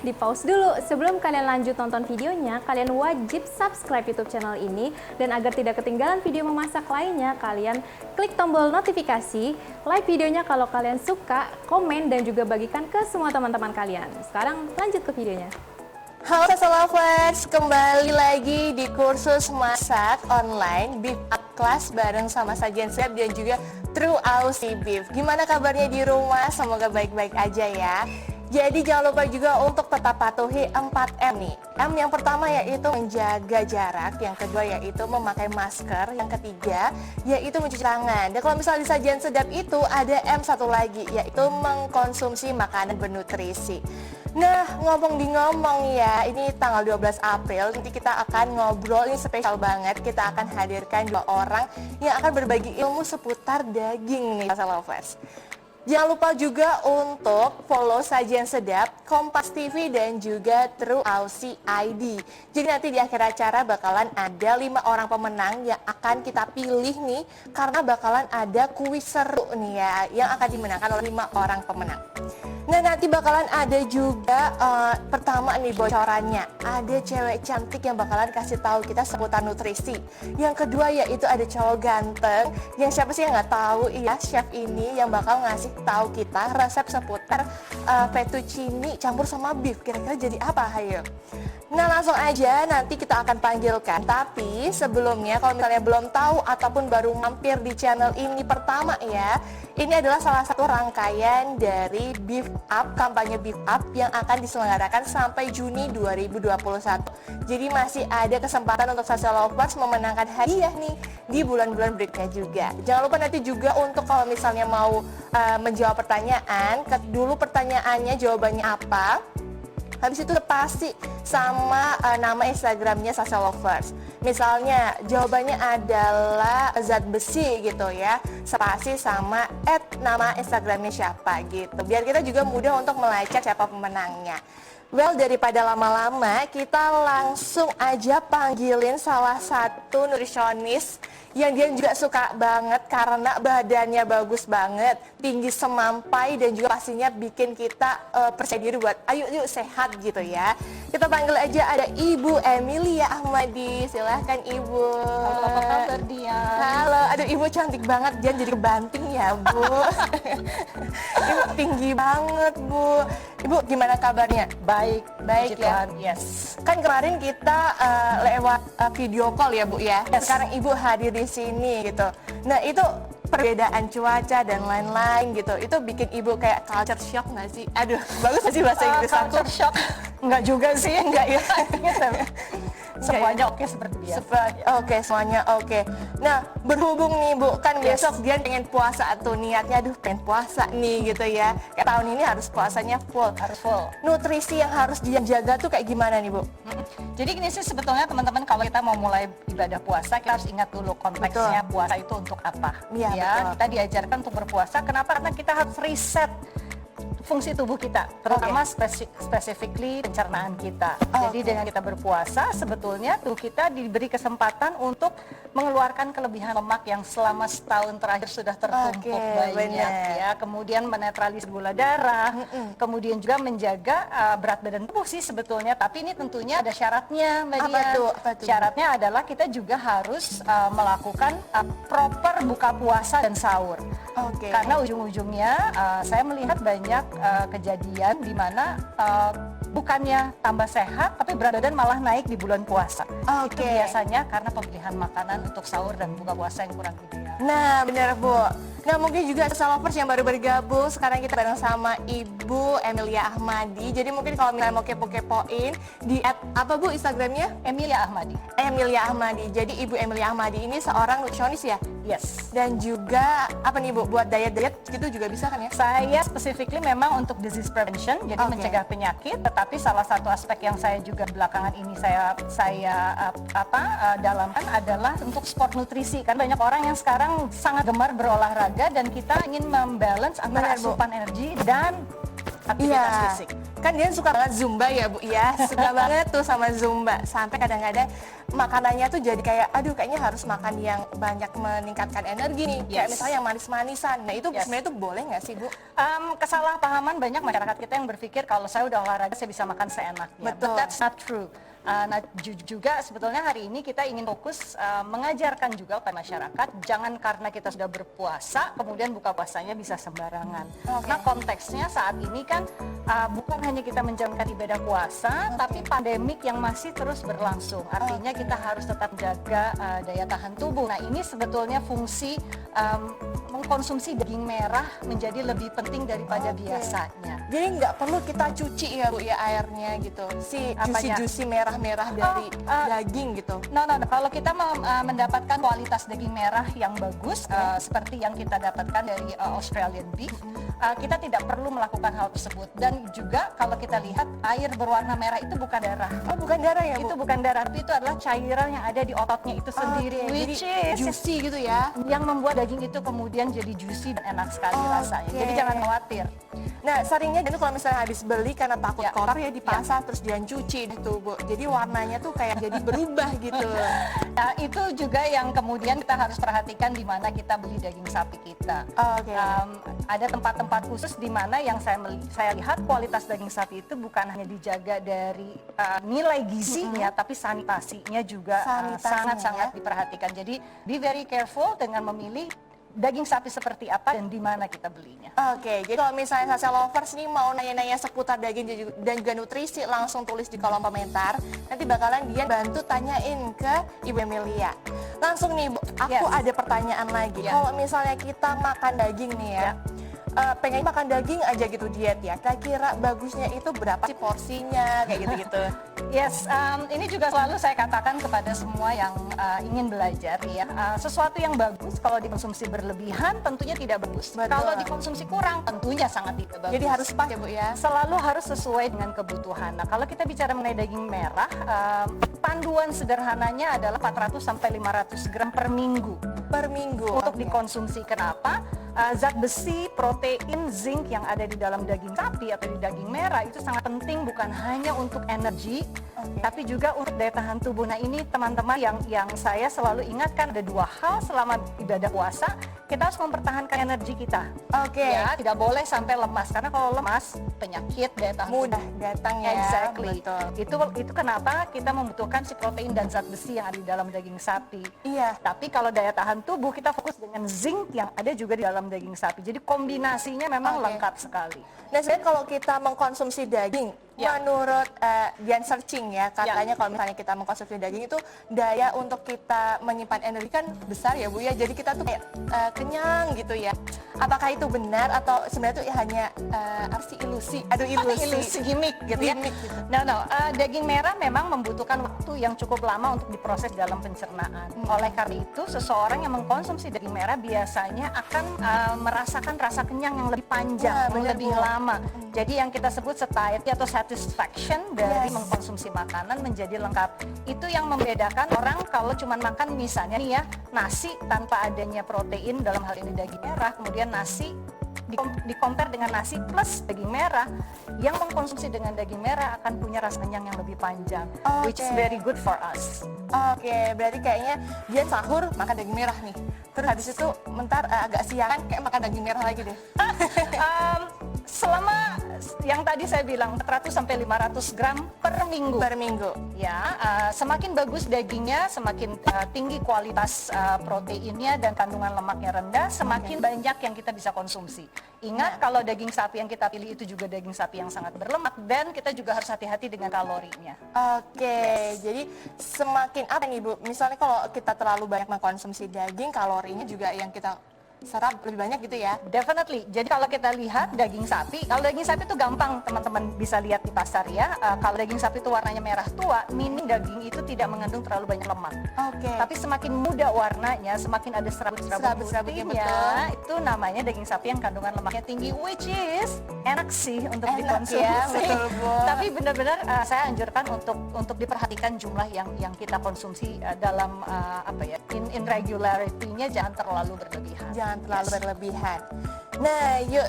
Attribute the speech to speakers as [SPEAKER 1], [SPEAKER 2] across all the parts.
[SPEAKER 1] di pause dulu. Sebelum kalian lanjut nonton videonya, kalian wajib subscribe YouTube channel ini. Dan agar tidak ketinggalan video memasak lainnya, kalian klik tombol notifikasi, like videonya kalau kalian suka, komen, dan juga bagikan ke semua teman-teman kalian. Sekarang lanjut ke videonya.
[SPEAKER 2] Halo Salsa Lovers, kembali lagi di kursus masak online Beef Up Class bareng sama Sajian Sedap dan juga True Aussie Beef. Gimana kabarnya di rumah? Semoga baik-baik aja ya. Jadi jangan lupa juga untuk tetap patuhi 4M nih. M yang pertama yaitu menjaga jarak, yang kedua yaitu memakai masker, yang ketiga yaitu mencuci tangan. Dan kalau misalnya di Sajian Sedap itu ada M satu lagi, yaitu mengkonsumsi makanan bernutrisi. Nah, ngomong di ngomong ya, ini tanggal 12 April, nanti kita akan ngobrol, ini spesial banget, kita akan hadirkan 2 orang yang akan berbagi ilmu seputar daging nih, Salsa Lovers. Jangan lupa juga untuk follow Sajian Sedap, Kompas TV, dan juga True Aussie ID. Jadi nanti di akhir acara bakalan ada 5 orang pemenang yang akan kita pilih nih, karena bakalan ada kuis seru nih ya, yang akan dimenangkan oleh 5 orang pemenang. Nah, nanti bakalan ada juga pertama nih bocorannya, ada cewek cantik yang bakalan kasih tahu kita seputar nutrisi. Yang kedua yaitu ada cowok ganteng, yang siapa sih yang nggak tahu ya, chef ini yang bakal ngasih tahu kita resep seputar fettuccine campur sama beef. Kira-kira jadi apa? Ayo. Nah, langsung aja nanti kita akan panggilkan. Tapi sebelumnya kalau misalnya belum tahu ataupun baru mampir di channel ini pertama ya, ini adalah salah satu rangkaian dari Beef Up, kampanye Beef Up yang akan diselenggarakan sampai Juni 2021. Jadi masih ada kesempatan untuk Salsa Lovers memenangkan hadiah nih di bulan-bulan berikutnya juga. Jangan lupa nanti juga untuk kalau misalnya mau menjawab pertanyaan, dulu pertanyaannya jawabannya apa. Habis itu pasti sama nama Instagramnya Salsa Lovers. Misalnya jawabannya adalah zat besi gitu ya, spasi sama nama Instagramnya siapa gitu. Biar kita juga mudah untuk melacak siapa pemenangnya. Well, daripada lama-lama, kita langsung aja panggilin salah satu nutrisionis yang dia juga suka banget karena badannya bagus banget, tinggi semampai, dan juga pastinya bikin kita percaya diri buat ayo yuk sehat gitu ya. Kita panggil aja ada Ibu Emilia Ahmadi. Silahkan Ibu.
[SPEAKER 3] Halo, apa kabar dia?
[SPEAKER 2] Halo, aduh Ibu cantik banget, dia jadi kebanting ya Bu. Ibu tinggi banget Bu. Ibu gimana kabarnya?
[SPEAKER 3] Baik,
[SPEAKER 2] Baik ya.
[SPEAKER 3] Yes.
[SPEAKER 2] Kan kemarin kita lewat video call ya Bu ya.
[SPEAKER 3] Yes.
[SPEAKER 2] Sekarang Ibu hadir di sini gitu. Nah, itu perbedaan cuaca dan lain-lain gitu, itu bikin Ibu kayak culture shock nggak sih? Aduh, bagus nggak sih bahasa Inggris aku?
[SPEAKER 3] Culture shock? Enggak juga sih.
[SPEAKER 2] Enggak ya?
[SPEAKER 3] Semuanya oke seperti biasa.
[SPEAKER 2] Oke, semuanya oke. Nah, berhubung nih Bu, kan besok dia pengen puasa tuh, niatnya aduh pengen puasa nih gitu ya. Kayak tahun ini harus puasanya full.
[SPEAKER 3] Harus full.
[SPEAKER 2] Nutrisi yang harus dia jaga tuh kayak gimana nih Bu?
[SPEAKER 3] Jadi gini sih sebetulnya teman-teman, kalau kita mau mulai ibadah puasa, kita harus ingat dulu konteksnya.
[SPEAKER 2] Betul.
[SPEAKER 3] Puasa itu untuk apa.
[SPEAKER 2] Iya, betul.
[SPEAKER 3] Kita diajarkan untuk berpuasa, kenapa? Karena kita harus reset fungsi tubuh kita, terutama specifically pencernaan kita. Jadi dengan kita berpuasa, sebetulnya tubuh kita diberi kesempatan untuk mengeluarkan kelebihan lemak yang selama setahun terakhir sudah tertumpuk banyak ya. Kemudian menetralisir gula darah, kemudian juga menjaga berat badan tubuh sih sebetulnya. Tapi ini tentunya ada syaratnya, Mbak Dia.
[SPEAKER 2] Apa tuh?
[SPEAKER 3] Syaratnya adalah kita juga harus melakukan proper buka puasa dan sahur. Karena ujung-ujungnya saya melihat banyak kejadian di mana bukannya tambah sehat tapi berat badan malah naik di bulan puasa. Itu biasanya karena pemilihan makanan untuk sahur dan buka puasa yang kurang ideal.
[SPEAKER 2] Nah, benar Bu. Nah, mungkin juga Salsa Lovers yang baru bergabung, sekarang kita bareng sama Ibu Emilia Ahmadi. Jadi mungkin kalau misalnya mau kepo-kepoin di apa Bu Instagramnya?
[SPEAKER 3] Emilia Ahmadi.
[SPEAKER 2] Emilia Ahmadi. Jadi Ibu Emilia Ahmadi ini seorang nutrisionis ya?
[SPEAKER 3] Yes.
[SPEAKER 2] Dan juga apa nih Bu, buat diet-diet gitu juga bisa kan ya?
[SPEAKER 3] Saya specifically memang untuk disease prevention, jadi mencegah penyakit. Tetapi salah satu aspek yang saya juga belakangan ini saya dalamkan adalah untuk sport nutrisi. Kan banyak orang yang sekarang sangat gemar berolahraga dan kita ingin membalance antara asupan energi dan aktivitas fisik.
[SPEAKER 2] Kan dia suka banget Zumba ya Bu ya, suka banget tuh sama Zumba. Sampai kadang-kadang makanannya tuh jadi kayak, aduh kayaknya harus makan yang banyak meningkatkan energi nih. Kayak misalnya yang manis-manisan. Nah itu sebenarnya tuh boleh nggak sih Bu?
[SPEAKER 3] Kesalahpahaman banyak masyarakat kita yang berpikir kalau saya udah olahraga saya bisa makan seenaknya.
[SPEAKER 2] Betul.
[SPEAKER 3] But that's not true. Nah juga sebetulnya hari ini kita ingin fokus mengajarkan juga kepada masyarakat jangan karena kita sudah berpuasa kemudian buka puasanya bisa sembarangan. Nah konteksnya saat ini kan bukan hanya kita menjalankan ibadah puasa tapi pandemik yang masih terus berlangsung. Artinya kita harus tetap jaga daya tahan tubuh. Nah ini sebetulnya fungsi mengkonsumsi daging merah menjadi lebih penting daripada biasanya.
[SPEAKER 2] Jadi nggak perlu kita cuci ya Bu ya airnya gitu, si juicy merah-merah dari daging gitu.
[SPEAKER 3] No. Kalau kita mendapatkan kualitas daging merah yang bagus seperti yang kita dapatkan dari Australian beef, kita tidak perlu melakukan hal tersebut. Dan juga kalau kita lihat air berwarna merah itu bukan darah.
[SPEAKER 2] Oh bukan darah ya Bu?
[SPEAKER 3] Itu bukan darah, tapi itu adalah cairan yang ada di ototnya itu sendiri, which is
[SPEAKER 2] juicy gitu ya.
[SPEAKER 3] yang membuat daging itu kemudian jadi juicy dan enak sekali rasanya. Jadi jangan khawatir.
[SPEAKER 2] Nah seringnya itu kalau misalnya habis beli karena takut kotor ya di pasar terus dia cuci gitu Bu. Jadi warnanya tuh kayak jadi berubah gitu.
[SPEAKER 3] Nah itu juga yang kemudian kita harus perhatikan di mana kita beli daging sapi kita. Ada tempat-tempat khusus di mana yang saya lihat kualitas daging sapi itu bukan hanya dijaga dari nilai gizinya, tapi sanitasinya juga sangat-sangat diperhatikan. Jadi be very careful dengan memilih daging sapi seperti apa dan di mana kita belinya.
[SPEAKER 2] Oke, jadi kalau misalnya Sasha Lovers nih mau nanya-nanya seputar daging dan juga nutrisi, langsung tulis di kolom komentar. Nanti bakalan Dian bantu tanyain ke Ibu Emilia. Langsung nih Bu, aku ada pertanyaan lagi. Kalau misalnya kita makan daging nih ya, pengen makan daging aja gitu diet ya, kira-kira bagusnya itu berapa sih porsinya, kayak gitu-gitu?
[SPEAKER 3] Yes, ini juga selalu saya katakan kepada semua yang ingin belajar ya, sesuatu yang bagus kalau dikonsumsi berlebihan tentunya tidak bagus. Kalau dikonsumsi kurang tentunya sangat tidak bagus.
[SPEAKER 2] Jadi harus pas ya Bu ya?
[SPEAKER 3] Selalu harus sesuai dengan kebutuhan. Nah kalau kita bicara mengenai daging merah, panduan sederhananya adalah 400 sampai 500 gram per minggu.
[SPEAKER 2] Per minggu?
[SPEAKER 3] Untuk dikonsumsi. Kenapa? Zat besi, protein, zinc yang ada di dalam daging sapi atau di daging merah itu sangat penting bukan hanya untuk energi, tapi juga untuk daya tahan tubuh. Nah ini teman-teman yang saya selalu ingatkan ada dua hal selama ibadah puasa, kita harus mempertahankan energi kita. Ya, tidak boleh sampai lemas karena kalau lemas penyakit daya tahan
[SPEAKER 2] mudah datang ya.
[SPEAKER 3] Exactly.
[SPEAKER 2] Betul.
[SPEAKER 3] Itu kenapa kita membutuhkan si protein dan zat besi yang ada di dalam daging sapi.
[SPEAKER 2] Iya.
[SPEAKER 3] Tapi kalau daya tahan tubuh kita fokus dengan zinc yang ada juga di dalam daging sapi. Jadi kombinasinya memang lengkap sekali.
[SPEAKER 2] Nah sebenarnya kalau kita mengkonsumsi daging, menurut Dian searching ya, katanya kalau misalnya kita mengkonsumsi daging itu daya untuk kita menyimpan energi kan besar ya Bu ya. Jadi kita tuh kayak kenyang gitu ya. Apakah itu benar atau sebenarnya itu hanya ilusi? Aduh ilusi
[SPEAKER 3] gimmick gitu ya. Daging merah memang membutuhkan waktu yang cukup lama untuk diproses dalam pencernaan. Oleh karena itu seseorang yang mengkonsumsi daging merah biasanya akan merasakan rasa kenyang yang lebih panjang, lebih lama. Jadi yang kita sebut satiety atau satisfaction dari mengkonsumsi makanan menjadi lengkap. Itu yang membedakan orang kalau cuma makan misalnya nih ya nasi tanpa adanya protein dalam hal ini daging merah, kemudian nasi di-compare dengan nasi plus daging merah, yang mengkonsumsi dengan daging merah akan punya rasa kenyang yang lebih panjang, which is very good for us.
[SPEAKER 2] Berarti kayaknya dia sahur makan daging merah nih, terus habis itu bentar agak siangan kayak makan daging merah lagi deh.
[SPEAKER 3] Selama yang tadi saya bilang 400 sampai 500 gram per minggu.
[SPEAKER 2] Per minggu.
[SPEAKER 3] Ya, semakin bagus dagingnya, semakin tinggi kualitas proteinnya dan kandungan lemaknya rendah, semakin banyak yang kita bisa konsumsi. Ingat kalau daging sapi yang kita pilih itu juga daging sapi yang sangat berlemak dan kita juga harus hati-hati dengan kalorinya.
[SPEAKER 2] Jadi semakin apa nih Bu? Misalnya kalau kita terlalu banyak mengkonsumsi daging, kalorinya juga yang kita serap lebih banyak gitu ya?
[SPEAKER 3] Definitely. Jadi kalau kita lihat daging sapi, kalau daging sapi itu gampang teman-teman bisa lihat di pasar ya. Kalau daging sapi itu warnanya merah tua, meaning daging itu tidak mengandung terlalu banyak lemak. Tapi semakin muda warnanya, semakin ada serabut-serabut putihnya, itu namanya daging sapi yang kandungan lemaknya tinggi, which is enak sih untuk dikonsumsi.
[SPEAKER 2] Ya, betul, Bu.
[SPEAKER 3] Tapi benar-benar saya anjurkan untuk diperhatikan jumlah yang kita konsumsi dalam in regularity-nya jangan terlalu berlebihan.
[SPEAKER 2] Jangan terlalu berlebihan. Nah, yuk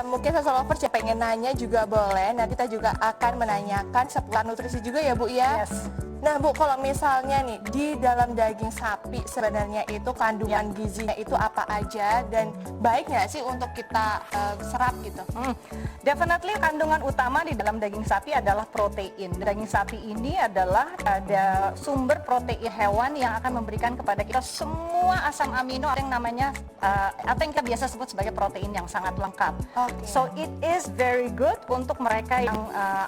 [SPEAKER 2] mungkin Sasa Lovers ya pengen nanya juga boleh. Nah, kita juga akan menanyakan seputar nutrisi juga ya Bu ya.
[SPEAKER 3] Yes.
[SPEAKER 2] Nah Bu, kalau misalnya nih di dalam daging sapi sebenarnya itu kandungan gizinya itu apa aja dan baik nggak sih untuk kita serap gitu?
[SPEAKER 3] Definitely kandungan utama di dalam daging sapi adalah protein. Daging sapi ini adalah ada sumber protein hewan yang akan memberikan kepada kita semua asam amino yang namanya atau yang kita biasa sebut sebagai protein yang sangat lengkap.
[SPEAKER 2] Okay.
[SPEAKER 3] So it is very good untuk mereka yang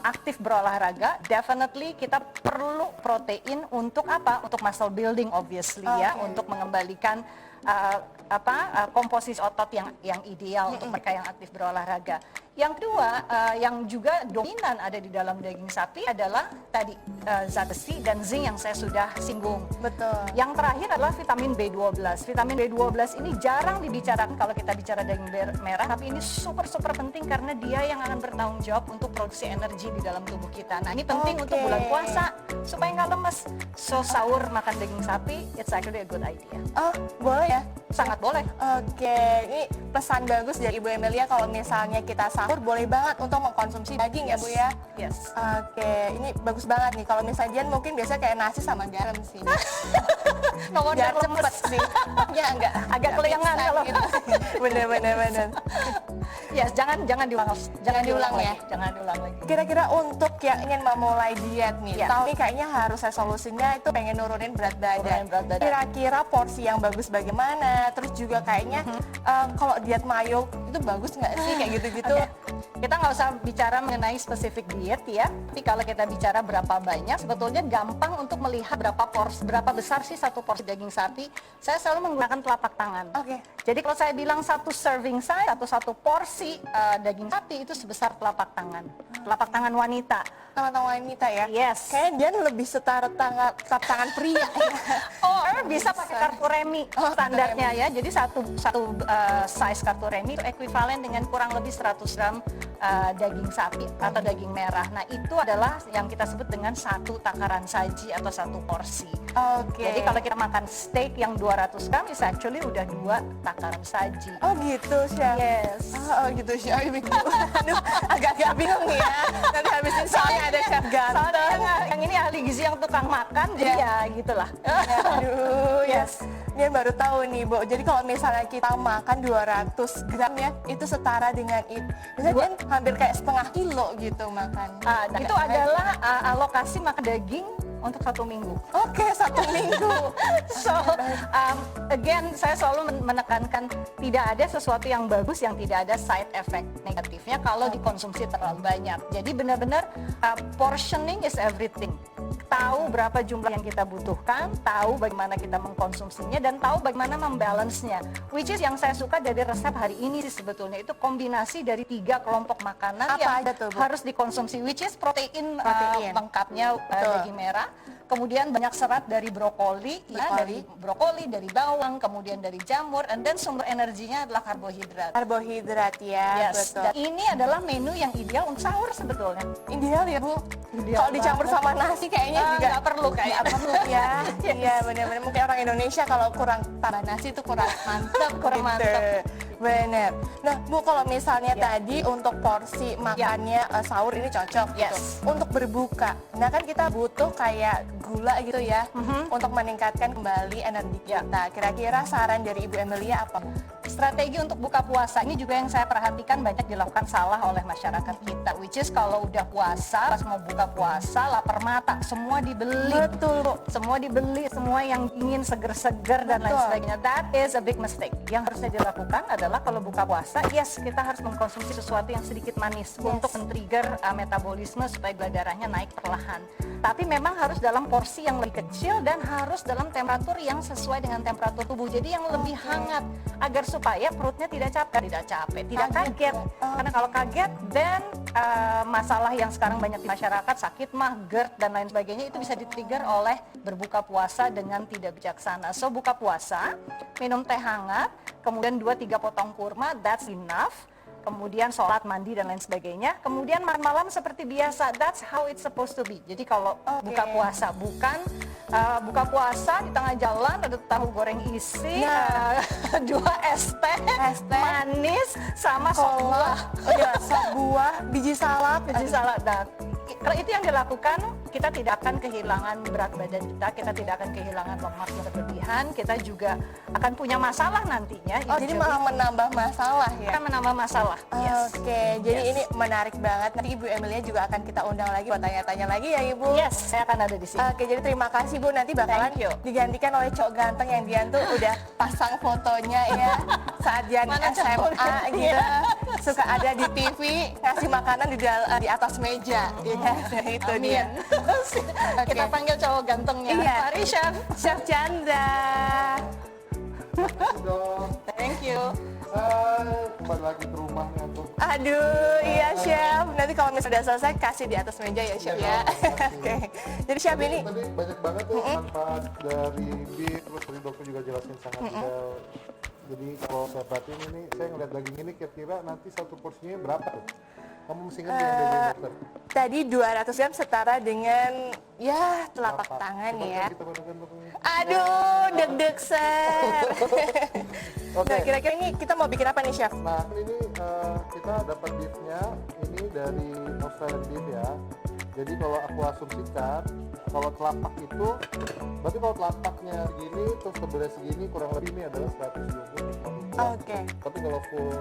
[SPEAKER 3] aktif berolahraga. Definitely kita perlu protein untuk apa? Untuk muscle building obviously ya, untuk mengembalikan komposisi otot yang ideal untuk mereka yang aktif berolahraga. Yang kedua, yang juga dominan ada di dalam daging sapi adalah tadi zat besi dan zinc yang saya sudah singgung.
[SPEAKER 2] Betul.
[SPEAKER 3] Yang terakhir adalah vitamin B12. Vitamin B12 ini jarang dibicarakan kalau kita bicara daging merah, tapi ini super penting karena dia yang akan bertanggung jawab untuk produksi energi di dalam tubuh kita. Nah, ini penting untuk bulan puasa supaya nggak lemes. So sahur makan daging sapi, it's actually a good idea.
[SPEAKER 2] Oh, boleh ya?
[SPEAKER 3] Sangat boleh.
[SPEAKER 2] Oke, ini pesan bagus dari Ibu Emilia kalau misalnya kita sahur boleh banget untuk mengkonsumsi daging ya Bu ya?
[SPEAKER 3] Yes.
[SPEAKER 2] Oke, ini bagus banget nih. Kalau misalnya Dian mungkin biasa kayak nasi sama garam sih.
[SPEAKER 3] No wonder
[SPEAKER 2] Biar
[SPEAKER 3] lemes.
[SPEAKER 2] cepet sih. Ya enggak.
[SPEAKER 3] Agak kelengan kalau.
[SPEAKER 2] Gitu. Bener.
[SPEAKER 3] Yes, jangan diulang.
[SPEAKER 2] Jangan diulang ya?
[SPEAKER 3] Jangan diulang lagi.
[SPEAKER 2] Kira-kira untuk yang ingin memulai diet nih,
[SPEAKER 3] Ya.
[SPEAKER 2] tahun ini kayaknya harus resolusinya itu pengen nurunin berat badan.
[SPEAKER 3] Nurunin berat badan.
[SPEAKER 2] Kira-kira porsi yang bagus bagaimana? Terus juga kayaknya kalau diet mayo itu bagus nggak sih kayak gitu-gitu?
[SPEAKER 3] Oke. Kita nggak usah bicara mengenai spesifik diet ya, tapi kalau kita bicara berapa banyak, sebetulnya gampang untuk melihat berapa besar sih satu porsi daging sapi. Saya selalu menggunakan telapak tangan.
[SPEAKER 2] Oke.
[SPEAKER 3] Jadi kalau saya bilang satu serving size, satu porsi daging sapi itu sebesar telapak tangan wanita.
[SPEAKER 2] Teman-teman wanita ya?
[SPEAKER 3] Yes.
[SPEAKER 2] Kayaknya Dian lebih setara telapak tangan pria ya.
[SPEAKER 3] Or bisa pakai kartu remi standarnya ya. Jadi satu size kartu remi itu ekuivalen dengan kurang lebih 100 gram daging sapi atau daging merah. Nah itu adalah yang kita sebut dengan satu takaran saji atau satu porsi.
[SPEAKER 2] Oke.
[SPEAKER 3] Jadi kalau kita makan steak yang 200 gram, is actually udah 2 takaran saji.
[SPEAKER 2] Oh gitu Chef?
[SPEAKER 3] Yes.
[SPEAKER 2] Oh gitu Chef. Aduh, agak-agak bingung nih ya. Nanti habis ini soalnya ada Chef ganteng.
[SPEAKER 3] Soalnya yang ini ahli gizi yang tukang makan, jadi ya gitulah.
[SPEAKER 2] Aduh,
[SPEAKER 3] Yes.
[SPEAKER 2] Dia baru tahu nih, Bu. Jadi kalau misalnya kita makan 200 gram ya, itu setara dengan itu. Misalnya dia hampir kayak setengah kilo gitu makan.
[SPEAKER 3] Nah, itu adalah alokasi makan daging untuk 1 minggu.
[SPEAKER 2] Oke, 1 minggu.
[SPEAKER 3] So, again, saya selalu menekankan tidak ada sesuatu yang bagus yang tidak ada side effect negatifnya kalau dikonsumsi terlalu banyak. Jadi benar-benar portioning is everything. Tahu berapa jumlah yang kita butuhkan, tahu bagaimana kita mengkonsumsinya, dan tahu bagaimana membalance-nya. Which is yang saya suka dari resep hari ini sih sebetulnya itu kombinasi dari 3 kelompok makanan
[SPEAKER 2] Apa
[SPEAKER 3] yang
[SPEAKER 2] aja tuh, Bu?
[SPEAKER 3] harus dikonsumsi. Which is protein.
[SPEAKER 2] Protein.
[SPEAKER 3] Lengkapnya daging merah. Kemudian banyak serat dari brokoli, ya, dari brokoli, dari bawang, kemudian dari jamur, and then sumber energinya adalah karbohidrat.
[SPEAKER 2] Karbohidrat ya,
[SPEAKER 3] Yes.
[SPEAKER 2] betul.
[SPEAKER 3] Dan ini adalah menu yang ideal untuk sahur sebetulnya.
[SPEAKER 2] Ideal ya, Bu.
[SPEAKER 3] Ideal
[SPEAKER 2] Kalau dicampur
[SPEAKER 3] banget.
[SPEAKER 2] sama nasi kayaknya juga
[SPEAKER 3] nggak perlu kayak
[SPEAKER 2] nggak perlu ya. Iya, benar-benar mungkin orang Indonesia kalau kurang tambah nasi itu kurang mantap,
[SPEAKER 3] Kurang
[SPEAKER 2] gitu.
[SPEAKER 3] mantap.
[SPEAKER 2] Bener. Nah, Bu, kalau misalnya tadi untuk porsi makannya sahur ini cocok gitu.
[SPEAKER 3] Yes.
[SPEAKER 2] Untuk berbuka, nah kan kita butuh kayak gula gitu ya, untuk meningkatkan kembali energi kita. Kira-kira saran dari Ibu Emilia apa?
[SPEAKER 3] Strategi untuk buka puasa ini juga yang saya perhatikan banyak dilakukan salah oleh masyarakat kita. Which is kalau udah puasa, pas mau buka puasa, lapar mata, semua dibeli.
[SPEAKER 2] Betul, Bu.
[SPEAKER 3] Semua dibeli, semua yang ingin seger-seger dan lain
[SPEAKER 2] Betul.
[SPEAKER 3] sebagainya. That is a big mistake. Yang harusnya dilakukan adalah kalau buka puasa, yes kita harus mengkonsumsi sesuatu yang sedikit manis untuk men-trigger metabolisme supaya gula darahnya naik perlahan. Tapi memang harus dalam porsi yang lebih kecil dan harus dalam temperatur yang sesuai dengan temperatur tubuh. Jadi yang lebih hangat agar supaya perutnya tidak capek, tidak kaget. Karena kalau kaget, then masalah yang sekarang banyak di masyarakat, sakit mah, GERD dan lain sebagainya itu bisa di-trigger oleh berbuka puasa dengan tidak bijaksana. So buka puasa, minum teh hangat, kemudian 2-3 potong kurma, that's enough. Kemudian sholat, mandi dan lain sebagainya. Kemudian malam-malam seperti biasa, that's how it's supposed to be. Jadi kalau buka puasa bukan buka puasa di tengah jalan ada tahu goreng isi,
[SPEAKER 2] Nah.
[SPEAKER 3] 2 es teh manis sama sop buah.
[SPEAKER 2] Oh ya, sop buah, biji salad.
[SPEAKER 3] Biji salad. Nah, kalau itu yang dilakukan, kita tidak akan kehilangan berat badan kita tidak akan kehilangan lemak yang berlebihan, kita juga akan punya masalah nantinya.
[SPEAKER 2] Oh, jadi malah menambah masalah ya?
[SPEAKER 3] akan menambah masalah. Yes.
[SPEAKER 2] Oke, jadi ini menarik banget. Nanti Ibu Emilia juga akan kita undang lagi buat tanya-tanya lagi ya Ibu.
[SPEAKER 3] Yes, saya akan ada di sini.
[SPEAKER 2] Oke, jadi terima kasih Bu. Nanti bakalan
[SPEAKER 3] Thank you.
[SPEAKER 2] digantikan oleh cowok ganteng yang Dian tuh udah pasang fotonya ya saat Dian
[SPEAKER 3] Mana
[SPEAKER 2] SMA
[SPEAKER 3] cowoknya?
[SPEAKER 2] gitu. Suka ada di TV ngasih makanan di atas meja. Iya, itu dia.
[SPEAKER 3] Kita panggil cowok gantengnya.
[SPEAKER 2] Iya.
[SPEAKER 3] Mari Chef.
[SPEAKER 2] Chef Chandra.
[SPEAKER 3] Thank you.
[SPEAKER 4] Kembali lagi ke rumahnya tuh.
[SPEAKER 2] Aduh, iya Chef. Nanti kalau misalnya udah selesai kasih di atas meja ya Chef ya. Oke. Jadi Chef ini
[SPEAKER 4] Tadi banyak banget tuh manfaat dari beef, terus tadi dokter juga jelasin sangat detail. Jadi kalau saya perhatiin ini, saya ngeliat daging ini kira-kira nanti satu porsinya berapa tuh? Kamu mesti ingat yang daging dokter?
[SPEAKER 2] tadi 200 gram setara dengan ya telapak tangan
[SPEAKER 4] Coba
[SPEAKER 2] ya.
[SPEAKER 4] kita bandingkan dulu.
[SPEAKER 2] Aduh, deg-deg ser.
[SPEAKER 4] Oke.
[SPEAKER 2] Nah, kira-kira ini kita mau bikin apa nih Chef?
[SPEAKER 4] Nah ini kita dapat beefnya ini dari Australian beef ya. Jadi kalau aku asumsikan, kalau telapak itu, berarti kalau telapaknya segini, terus tebelnya segini, kurang lebih ini adalah 120.
[SPEAKER 2] Oke.
[SPEAKER 4] Tapi kalau full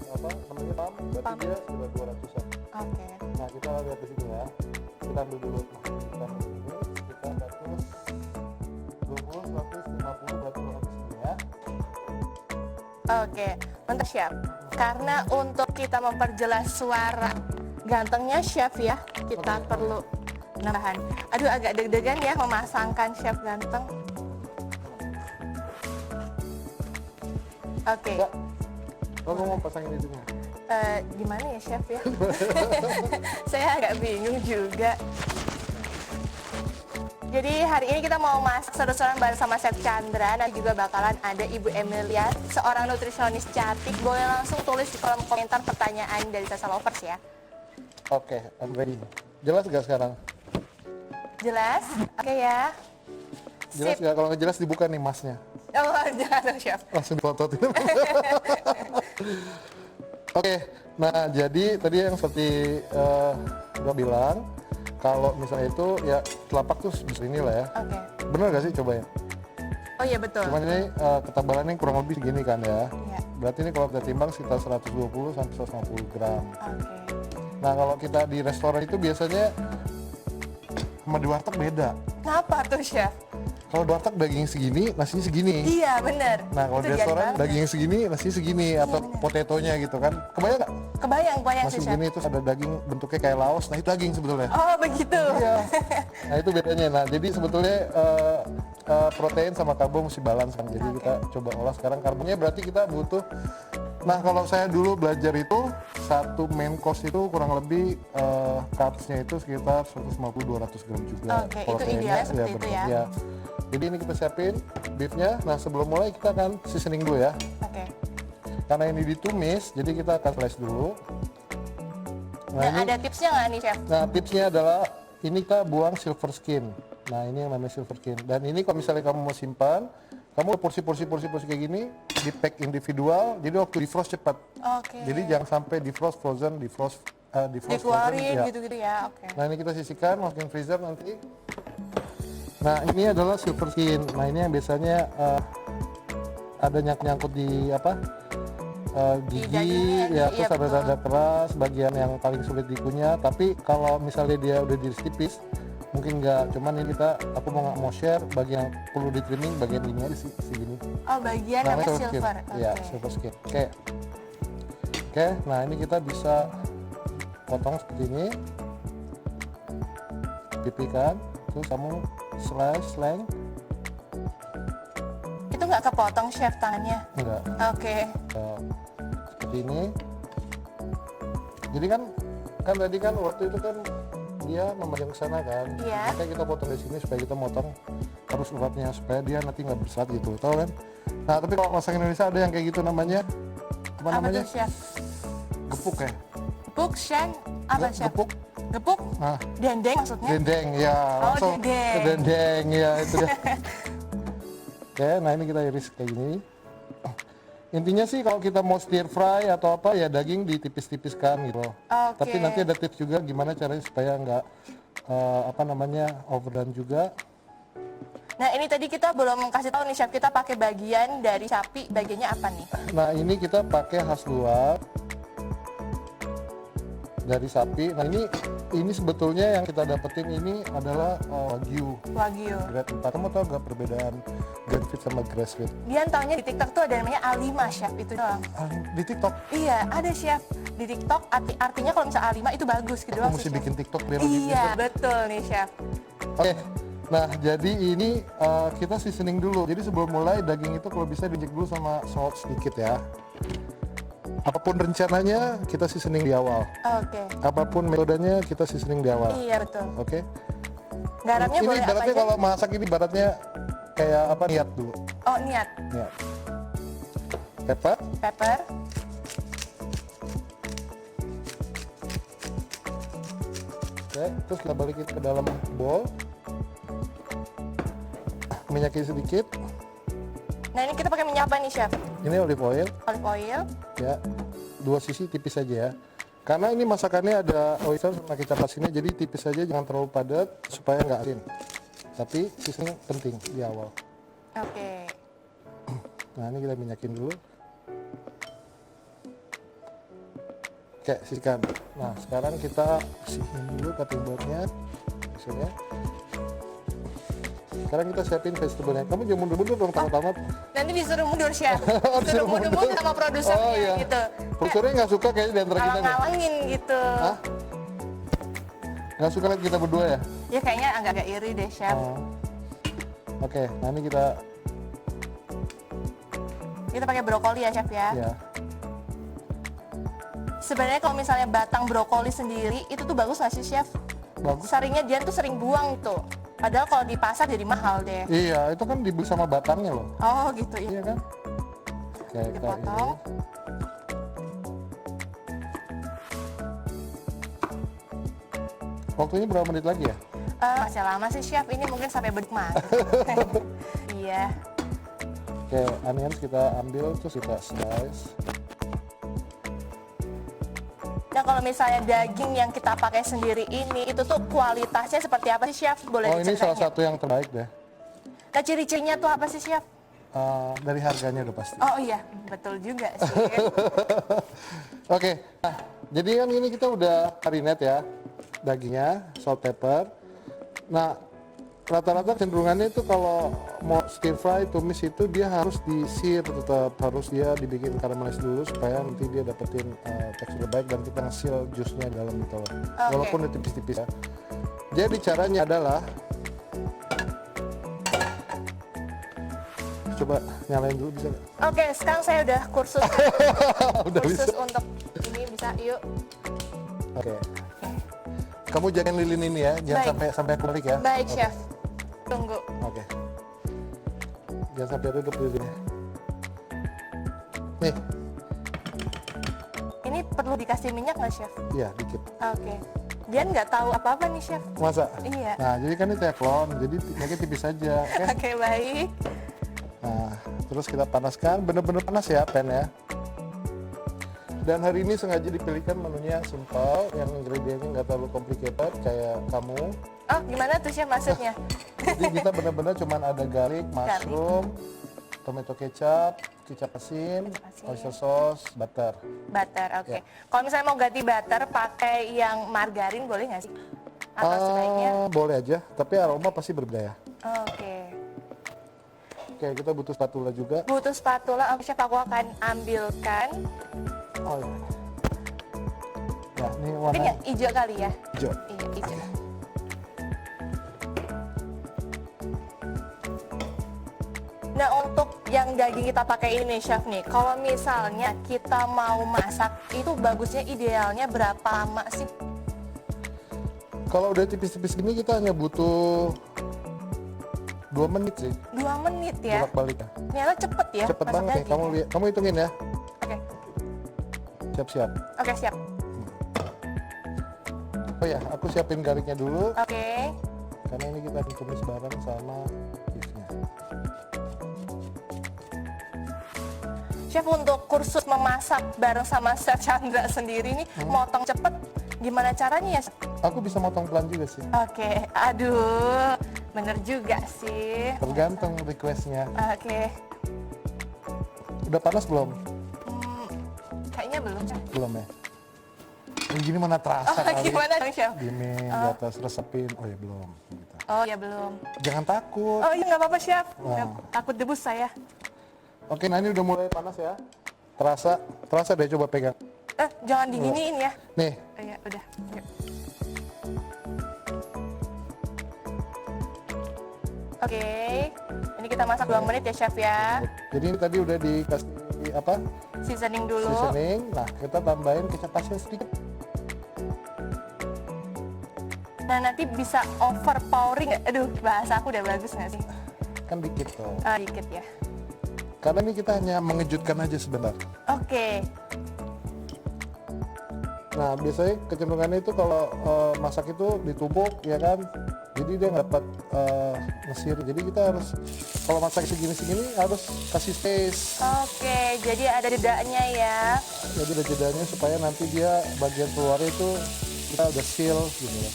[SPEAKER 4] apa namanya pump, berarti dia sudah 200-an.
[SPEAKER 2] Oke.
[SPEAKER 4] Nah kita lihat di sini ya. Kita ambil dulu. Kita ambil dulu. Kita 120, 150, berarti kalau di sini ya.
[SPEAKER 2] Oke, bentar Chef. Karena untuk kita memperjelas suara gantengnya Chef ya, kita perlu nambahan. Aduh, agak deg-degan ya memasangkan Chef ganteng. Oke,
[SPEAKER 4] Enggak. Kalau mau pasangin itu nih.
[SPEAKER 2] gimana ya Chef ya? Saya agak bingung juga. Jadi hari ini kita mau masak seru-seruan bareng sama Chef Chandra. Nah juga bakalan ada Ibu Emilia, seorang nutrisionis cantik. Boleh langsung tulis di kolom komentar pertanyaan dari Sasa Lovers ya.
[SPEAKER 4] Oke, I'm ready. Jelas nggak sekarang?
[SPEAKER 2] Jelas? Oke ya.
[SPEAKER 4] Jelas
[SPEAKER 2] Sip.
[SPEAKER 4] nggak? Kalau nggak jelas dibuka nih masnya.
[SPEAKER 2] Oh jangan dong Chef.
[SPEAKER 4] Langsung dipototin. Oke, nah jadi tadi yang seperti gua bilang, kalau misalnya itu ya telapak tuh begini lah ya.
[SPEAKER 2] Oke.
[SPEAKER 4] Bener gak sih coba ya?
[SPEAKER 2] Oh iya betul.
[SPEAKER 4] Cuman ini ketebalannya kurang lebih segini kan ya.
[SPEAKER 2] Iya.
[SPEAKER 4] Berarti ini kalau kita timbang sekitar 120 sampai 150 gram.
[SPEAKER 2] Oke.
[SPEAKER 4] Nah kalau kita di restoran itu biasanya sama di warteg beda.
[SPEAKER 2] Kenapa tuh Chef?
[SPEAKER 4] Kalau di warteg daging segini, nasinya segini.
[SPEAKER 2] Iya bener.
[SPEAKER 4] Nah kalau
[SPEAKER 2] Itu
[SPEAKER 4] di
[SPEAKER 2] jadi
[SPEAKER 4] restoran
[SPEAKER 2] banget.
[SPEAKER 4] daging segini, nasinya segini atau potetonya gitu kan. Kebayang nggak?
[SPEAKER 2] Kebayang
[SPEAKER 4] Nasi
[SPEAKER 2] sih Chef.
[SPEAKER 4] segini itu ada daging bentuknya kayak laos, nah itu daging sebetulnya.
[SPEAKER 2] Oh begitu.
[SPEAKER 4] Iya. Nah itu bedanya. Nah jadi sebetulnya protein sama karbo mesti balance kan. Jadi kita coba olah sekarang karbonnya berarti kita butuh. Nah kalau saya dulu belajar itu satu main course itu kurang lebih carbsnya itu sekitar 150-200 gram juga.
[SPEAKER 2] Oke, itu
[SPEAKER 4] Proteinnya,
[SPEAKER 2] idealnya seperti itu ya.
[SPEAKER 4] Iya. Jadi ini kita siapin beefnya. Nah sebelum mulai kita akan seasoning dulu ya.
[SPEAKER 2] Oke.
[SPEAKER 4] Karena ini ditumis, jadi kita akan slice dulu.
[SPEAKER 2] Nah ada tipsnya nggak nih Chef?
[SPEAKER 4] Nah tipsnya adalah ini kita buang silver skin. Nah ini yang namanya silver skin. Dan ini kalau misalnya kamu mau simpan, kamu porsi kayak gini, di pack individual. Jadi waktu defrost cepat.
[SPEAKER 2] Oke.
[SPEAKER 4] Jadi jangan sampai defrost frozen, defrost
[SPEAKER 2] Dikeluarin
[SPEAKER 4] ya.
[SPEAKER 2] gitu-gitu ya. Oke.
[SPEAKER 4] Nah ini kita sisihkan, masukin freezer nanti. Nah ini adalah silver skin. Nah ini yang biasanya ada nyangkut di apa?
[SPEAKER 2] Di
[SPEAKER 4] Gigi,
[SPEAKER 2] dagingnya,
[SPEAKER 4] ya
[SPEAKER 2] iya,
[SPEAKER 4] terus ada
[SPEAKER 2] betul.
[SPEAKER 4] dada keras, bagian yang paling sulit dikunyah. Tapi kalau misalnya dia udah diiris tipis, mungkin enggak. Cuman ini aku mau share bagian yang perlu di trimming, bagian ini aja sih segini.
[SPEAKER 2] Oh bagian
[SPEAKER 4] Nah,
[SPEAKER 2] namanya
[SPEAKER 4] ini
[SPEAKER 2] silver.
[SPEAKER 4] Iya,
[SPEAKER 2] Oke.
[SPEAKER 4] silver skin. Oke, nah ini kita bisa potong seperti ini, pipikan, terus kamu slice, length,
[SPEAKER 2] Itu nggak kepotong Chef tangannya?
[SPEAKER 4] enggak.
[SPEAKER 2] Oke.
[SPEAKER 4] Seperti ini. Jadi kan tadi kan waktu itu kan dia memanjang ke sana kan.
[SPEAKER 2] Iya.
[SPEAKER 4] Makanya kita potong di sini supaya kita motong harus uratnya supaya dia nanti nggak bersat gitu, tahu kan? Nah tapi kalau masak Indonesia ada yang kayak gitu namanya apa
[SPEAKER 2] Apa
[SPEAKER 4] namanya?
[SPEAKER 2] tuh Chef?
[SPEAKER 4] Gepuk ya?
[SPEAKER 2] Gepuk, Shan? Apa Chef?
[SPEAKER 4] Gepuk.
[SPEAKER 2] Gepuk?
[SPEAKER 4] Nah,
[SPEAKER 2] Dendeng maksudnya?
[SPEAKER 4] dendeng ya, langsung
[SPEAKER 2] dendeng.
[SPEAKER 4] ke dendeng ya itu dia. Oke, nah ini kita iris kayak gini. Intinya sih kalau kita mau stir fry atau apa ya daging ditipis-tipiskan gitu.
[SPEAKER 2] Oke.
[SPEAKER 4] Tapi nanti ada tips juga gimana caranya supaya nggak overdone juga.
[SPEAKER 2] Nah ini tadi kita belum kasih tahu nih chef, kita pakai bagian dari sapi, bagiannya apa nih?
[SPEAKER 4] Nah ini kita pakai khas luar dari sapi. Nah ini sebetulnya yang kita dapetin ini adalah wagyu.
[SPEAKER 2] Wagyu.
[SPEAKER 4] Grade 4. Kamu tahu nggak perbedaan grade feed sama grass feed?
[SPEAKER 2] Dia taunya di TikTok tuh ada namanya A5 chef, itu doang.
[SPEAKER 4] Di TikTok.
[SPEAKER 2] Iya, ada chef di TikTok. Artinya kalau misalnya A5 itu bagus gitu doang
[SPEAKER 4] Aku mesti
[SPEAKER 2] sih, chef.
[SPEAKER 4] bikin TikTok biar lebih
[SPEAKER 2] Iya, betul nih chef.
[SPEAKER 4] Oke. Nah, jadi ini kita seasoning dulu. Jadi sebelum mulai daging itu kalau bisa diinjek dulu sama salt sedikit ya. Apapun rencananya kita seasoning di awal.
[SPEAKER 2] Oke.
[SPEAKER 4] Apapun metodenya kita seasoning di awal.
[SPEAKER 2] Iya betul.
[SPEAKER 4] Oke.
[SPEAKER 2] Garamnya
[SPEAKER 4] Ini
[SPEAKER 2] boleh apa
[SPEAKER 4] ibaratnya
[SPEAKER 2] aja?
[SPEAKER 4] kalau masak ini ibaratnya kayak apa niat dulu.
[SPEAKER 2] Oh niat.
[SPEAKER 4] Niat. Pepper.
[SPEAKER 2] Pepper.
[SPEAKER 4] Oke, terus kita balikin ke dalam bowl. Minyakin sedikit.
[SPEAKER 2] Nah ini kita pakai minyak apa nih chef?
[SPEAKER 4] Ini olive oil.
[SPEAKER 2] Olive oil.
[SPEAKER 4] Ya, dua sisi tipis saja ya. Karena ini masakannya ada oyster sama kecap asinnya, jadi tipis saja, jangan terlalu padat supaya nggak asin. Tapi sisanya penting di awal.
[SPEAKER 2] Oke.
[SPEAKER 4] Nah ini kita minyakin dulu. Oke, sisihkan. Nah sekarang kita sisihin dulu cutting boardnya, misalnya. Sekarang kita siapin vegetable-nya. Kamu jangan mundur-mundur dong, tamat-tamat.
[SPEAKER 2] Nanti disuruh mundur chef.
[SPEAKER 4] Oh,
[SPEAKER 2] Disuruh mundur sama produsernya
[SPEAKER 4] Oh iya.
[SPEAKER 2] gitu.
[SPEAKER 4] Produsernya nggak suka kayaknya di antara kita nih.
[SPEAKER 2] Ngalang-ngalangin gitu.
[SPEAKER 4] Hah? Nggak suka lihat kita berdua ya?
[SPEAKER 2] Ya kayaknya agak-agak iri deh chef.
[SPEAKER 4] Oh. Oke, nah ini kita
[SPEAKER 2] Kita pakai brokoli ya chef ya.
[SPEAKER 4] ya.
[SPEAKER 2] Sebenarnya kalau misalnya batang brokoli sendiri itu tuh bagus nggak sih chef?
[SPEAKER 4] Bagus.
[SPEAKER 2] Seringnya dia tuh sering buang tuh. Padahal kalau di pasar jadi mahal deh.
[SPEAKER 4] Iya, itu kan dibeli sama batangnya loh.
[SPEAKER 2] Oh gitu ya.
[SPEAKER 4] Iya kan? Oke, kita
[SPEAKER 2] Dipotong.
[SPEAKER 4] ini. Waktunya berapa menit lagi ya?
[SPEAKER 2] Masih lama sih chef, ini mungkin sampai beduk mati. Iya.
[SPEAKER 4] Oke, onions kita ambil terus kita slice.
[SPEAKER 2] Nah kalau misalnya daging yang kita pakai sendiri ini, itu tuh kualitasnya seperti apa sih chef? Boleh
[SPEAKER 4] Oh, ini
[SPEAKER 2] diceritain
[SPEAKER 4] salah
[SPEAKER 2] nggak?
[SPEAKER 4] satu yang terbaik deh.
[SPEAKER 2] Nah ciri-cirinya tuh apa sih chef?
[SPEAKER 4] Dari harganya udah pasti.
[SPEAKER 2] Oh iya, betul juga sih.
[SPEAKER 4] Oke, nah, jadi kan ini kita udah marinate ya dagingnya, salt pepper. Nah, rata-rata cenderungannya itu kalau mau stir fry, tumis itu dia harus di-sear, tetap harus dia dibikin caramelized dulu supaya nanti dia dapetin tekstur baik dan kita nge-seal jusnya dalam gitu loh. Walaupun dia tipis-tipis ya. Jadi caranya adalah coba nyalain dulu bisa nggak?
[SPEAKER 2] Oke, sekarang saya udah kursus.
[SPEAKER 4] Udah
[SPEAKER 2] kursus
[SPEAKER 4] bisa.
[SPEAKER 2] untuk ini bisa, yuk.
[SPEAKER 4] Oke. Kamu jangan lilin ini ya, jangan
[SPEAKER 2] Baik.
[SPEAKER 4] sampai aku balik ya.
[SPEAKER 2] Baik
[SPEAKER 4] Oke.
[SPEAKER 2] chef. Tunggu.
[SPEAKER 4] Oke. Jangan sampai redup lilinnya. Nih,
[SPEAKER 2] Ini perlu dikasih minyak nggak chef?
[SPEAKER 4] iya dikit.
[SPEAKER 2] Oke. Dia nggak tahu apa-apa nih chef.
[SPEAKER 4] Masa?
[SPEAKER 2] Iya.
[SPEAKER 4] Nah, jadi kan ini teflon, jadi minyaknya tipis saja. Oke.
[SPEAKER 2] Oke baik.
[SPEAKER 4] Nah, terus kita panaskan, bener-bener panas ya pan ya. Dan hari ini sengaja dipilihkan menunya yang simple, yang ingredientnya nggak terlalu complicated kayak kamu.
[SPEAKER 2] Oh gimana tuh chef maksudnya?
[SPEAKER 4] Jadi kita benar-benar cuman ada garlic, mushroom, tomato kecap, kecap asin, oyster sauce, butter.
[SPEAKER 2] Butter, oke.
[SPEAKER 4] Ya.
[SPEAKER 2] Kalau misalnya mau ganti butter pakai yang margarin boleh nggak sih? Atau sebaiknya?
[SPEAKER 4] Boleh aja, tapi aroma pasti berbeda ya.
[SPEAKER 2] Oke.
[SPEAKER 4] Oke, kita butuh spatula juga.
[SPEAKER 2] Butuh spatula, oke chef aku akan ambilkan.
[SPEAKER 4] Oh iya. Ya, ini
[SPEAKER 2] Mungkin
[SPEAKER 4] warna
[SPEAKER 2] yang hijau kali ya?
[SPEAKER 4] hijau.
[SPEAKER 2] Iya, hijau. Nah untuk yang daging kita pakai ini chef nih, kalau misalnya kita mau masak itu bagusnya idealnya berapa lama sih?
[SPEAKER 4] Kalau udah tipis-tipis gini kita hanya butuh 2 menit sih,
[SPEAKER 2] 2 menit ya?
[SPEAKER 4] bolak-balik ya.
[SPEAKER 2] Ternyata cepet ya?
[SPEAKER 4] Cepet
[SPEAKER 2] masak
[SPEAKER 4] banget nih,
[SPEAKER 2] daging.
[SPEAKER 4] kamu lihat, kamu hitungin ya.
[SPEAKER 2] Oke,
[SPEAKER 4] Siap-siap.
[SPEAKER 2] oke siap.
[SPEAKER 4] Oh ya, aku siapin garlicnya dulu
[SPEAKER 2] Oke.
[SPEAKER 4] karena ini kita akan tumis bareng sama beefnya.
[SPEAKER 2] Chef, untuk kursus memasak bareng sama Chef Chandra sendiri nih, motong cepet, gimana caranya ya? Chef?
[SPEAKER 4] Aku bisa motong pelan juga sih.
[SPEAKER 2] Oke, aduh, bener juga sih.
[SPEAKER 4] Tergantung requestnya.
[SPEAKER 2] Oke,
[SPEAKER 4] Udah panas belum?
[SPEAKER 2] kayaknya belum, Chef.
[SPEAKER 4] Belum ya? Yang gini mana terasa
[SPEAKER 2] Oh,
[SPEAKER 4] kali.
[SPEAKER 2] gimana dong, Chef?
[SPEAKER 4] Gini di atas resepin. Oh ya belum. Gitu.
[SPEAKER 2] Oh ya belum.
[SPEAKER 4] Jangan takut.
[SPEAKER 2] Oh iya nggak apa-apa, Chef.
[SPEAKER 4] Wah.
[SPEAKER 2] Nggak, takut debus saya.
[SPEAKER 4] Oke, nah ini udah mulai panas ya. Terasa deh, coba pegang.
[SPEAKER 2] Jangan diginiin ya.
[SPEAKER 4] Nih,
[SPEAKER 2] Oh, ya udah. Yuk. Oke, ini kita masak 2 menit ya, Chef ya.
[SPEAKER 4] jadi ini tadi udah dikasih apa?
[SPEAKER 2] Seasoning dulu.
[SPEAKER 4] Seasoning. Nah, kita tambahin kecap asin sedikit.
[SPEAKER 2] Nah, nanti bisa overpowering. Aduh, bahasa aku udah bagus nggak sih?
[SPEAKER 4] Kan dikit tuh.
[SPEAKER 2] Dikit ya.
[SPEAKER 4] Karena ini kita hanya mengejutkan aja sebentar.
[SPEAKER 2] Oke.
[SPEAKER 4] Nah, biasanya kecenderungannya itu kalau masak itu ditumpuk, ya kan? Jadi dia nggak dapat ngesir. Jadi kita harus, kalau masak segini-segini harus kasih space.
[SPEAKER 2] Oke, jadi ada jedanya ya.
[SPEAKER 4] Jadi ada jedanya supaya nanti dia bagian keluarnya itu kita udah seal gitu loh.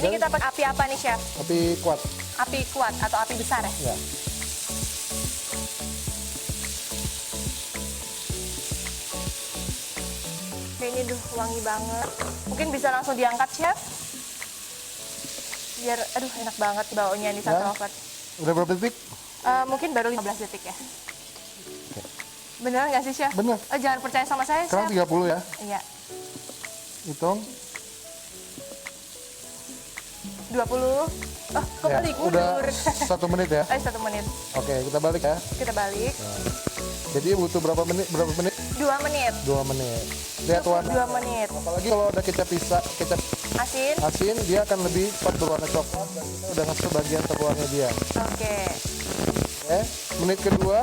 [SPEAKER 2] Ini kita pakai api apa nih, Chef?
[SPEAKER 4] Tapi kuat.
[SPEAKER 2] Api kuat atau api besar ya?
[SPEAKER 4] Ya.
[SPEAKER 2] Oke, ini wangi banget. Mungkin bisa langsung diangkat, Chef? Biar, aduh enak banget baunya di satu
[SPEAKER 4] Ya.
[SPEAKER 2] oven.
[SPEAKER 4] Udah berapa detik?
[SPEAKER 2] Mungkin baru 15 detik ya. Beneran nggak sih, Chef?
[SPEAKER 4] Bener.
[SPEAKER 2] Jangan percaya sama saya,
[SPEAKER 4] Sekarang
[SPEAKER 2] Chef.
[SPEAKER 4] 30 ya.
[SPEAKER 2] Iya,
[SPEAKER 4] Hitung.
[SPEAKER 2] 20. Oh, kok
[SPEAKER 4] Ya,
[SPEAKER 2] balik
[SPEAKER 4] udah
[SPEAKER 2] mundur?
[SPEAKER 4] 1 menit ya.
[SPEAKER 2] 1 menit.
[SPEAKER 4] Oke, kita balik ya.
[SPEAKER 2] Kita balik.
[SPEAKER 4] Jadi butuh berapa menit?
[SPEAKER 2] 2 menit.
[SPEAKER 4] 2 menit. Lihat warna.
[SPEAKER 2] 2 menit.
[SPEAKER 4] Apalagi kalau ada kecap kecap
[SPEAKER 2] Asin.
[SPEAKER 4] asin, dia akan lebih cepat berwarna coklat dan kita udah ngasih bagian terluarnya dia.
[SPEAKER 2] Oke.
[SPEAKER 4] Oke, menit kedua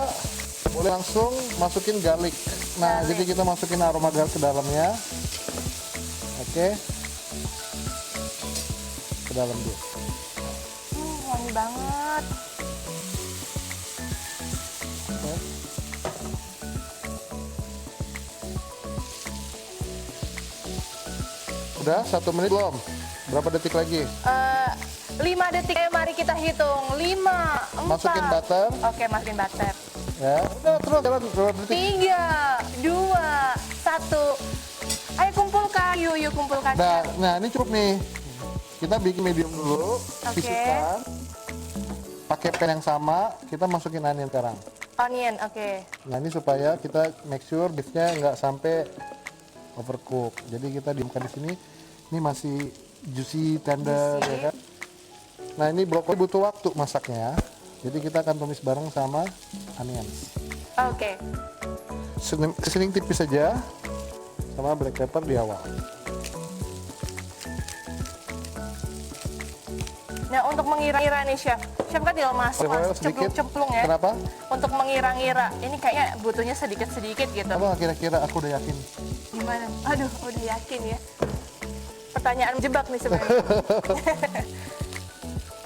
[SPEAKER 4] boleh langsung masukin garlic. Nah,
[SPEAKER 2] Garlic.
[SPEAKER 4] jadi kita masukin aroma garlic ke dalamnya. Oke. Ke dalam dulu.
[SPEAKER 2] Wangi banget.
[SPEAKER 4] Oke. Udah 1 menit belum? Berapa detik lagi?
[SPEAKER 2] 5 detik. Mari kita hitung. 5, 4.
[SPEAKER 4] Masukin butter.
[SPEAKER 2] Oke, masukin butter.
[SPEAKER 4] Ya, udah terus jalan berapa detik?
[SPEAKER 2] 3, 2, 1. Ayo kumpulkan. Yuk kumpulkan.
[SPEAKER 4] Nah, ini cukup nih. Kita bikin medium dulu,
[SPEAKER 2] Oke.
[SPEAKER 4] sisihkan. Pakai pan yang sama, kita masukin onion sekarang.
[SPEAKER 2] Onion, oke.
[SPEAKER 4] Nah, ini supaya kita make sure beefnya nggak sampai overcook. Jadi kita diamkan di sini. Ini masih juicy, tender,
[SPEAKER 2] Juicy.
[SPEAKER 4] ya kan? Nah, ini brokoli butuh waktu masaknya. Jadi kita akan tumis bareng sama onions.
[SPEAKER 2] Oke.
[SPEAKER 4] Seasoning tipis saja, sama black pepper di awal.
[SPEAKER 2] Nah, untuk mengira-ngira nih, Chef. Chef kan tinggal masuk,
[SPEAKER 4] Olive oil sedikit.
[SPEAKER 2] cemplung-cemplung ya.
[SPEAKER 4] Kenapa?
[SPEAKER 2] Untuk mengira-ngira, ini kayaknya butuhnya sedikit-sedikit gitu.
[SPEAKER 4] Apa kira-kira? Aku udah yakin.
[SPEAKER 2] Gimana? Aduh, udah yakin ya. Pertanyaan jebak nih sebenarnya.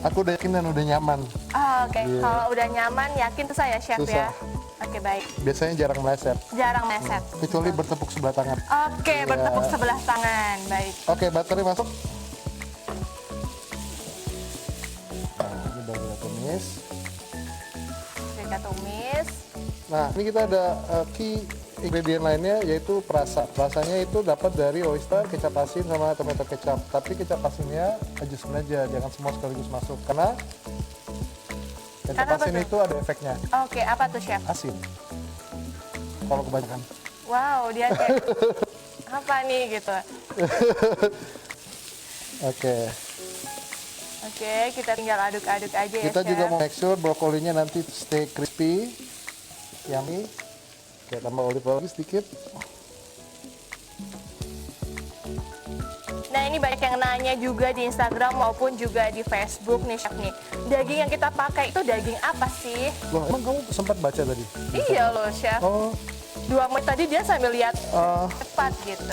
[SPEAKER 4] Aku udah yakin dan udah nyaman.
[SPEAKER 2] Oke.
[SPEAKER 4] Iya.
[SPEAKER 2] Kalau udah nyaman, yakin tuh saya, Chef
[SPEAKER 4] Susah.
[SPEAKER 2] ya. Oke, baik.
[SPEAKER 4] Biasanya jarang meleset,
[SPEAKER 2] Jarang meset.
[SPEAKER 4] kecuali bertepuk sebelah tangan.
[SPEAKER 2] Oke,
[SPEAKER 4] Iya.
[SPEAKER 2] bertepuk sebelah tangan. Baik.
[SPEAKER 4] Oke, butternya masuk. Nah, ini baru kita tumis.
[SPEAKER 2] Kita tumis.
[SPEAKER 4] Nah, ini kita ada key ingredient lainnya yaitu perasa. Perasanya itu dapat dari oyster, kecap asin, sama tomato kecap. Tapi kecap asinnya adjustment aja, jangan semua sekaligus masuk. Karena kecap
[SPEAKER 2] Karena apa
[SPEAKER 4] asin
[SPEAKER 2] tuh?
[SPEAKER 4] itu ada efeknya,
[SPEAKER 2] Oke, apa tuh, Chef?
[SPEAKER 4] asin. Kalau kebanyakan.
[SPEAKER 2] Wow, dia kayak apa nih gitu.
[SPEAKER 4] Oke.
[SPEAKER 2] Oke, kita tinggal aduk-aduk aja ya,
[SPEAKER 4] Kita
[SPEAKER 2] Chef.
[SPEAKER 4] juga mau make sure brokolinya nanti stay crispy, yummy. Oke, tambah olive oil sedikit.
[SPEAKER 2] Nah, ini banyak yang nanya juga di Instagram maupun juga di Facebook nih, Chef nih. Daging yang kita pakai itu daging apa sih?
[SPEAKER 4] Loh, emang kamu sempat baca tadi?
[SPEAKER 2] Iya loh, Chef.
[SPEAKER 4] Oh,
[SPEAKER 2] 2 menit tadi dia sambil lihat
[SPEAKER 4] Eh,
[SPEAKER 2] cepat gitu.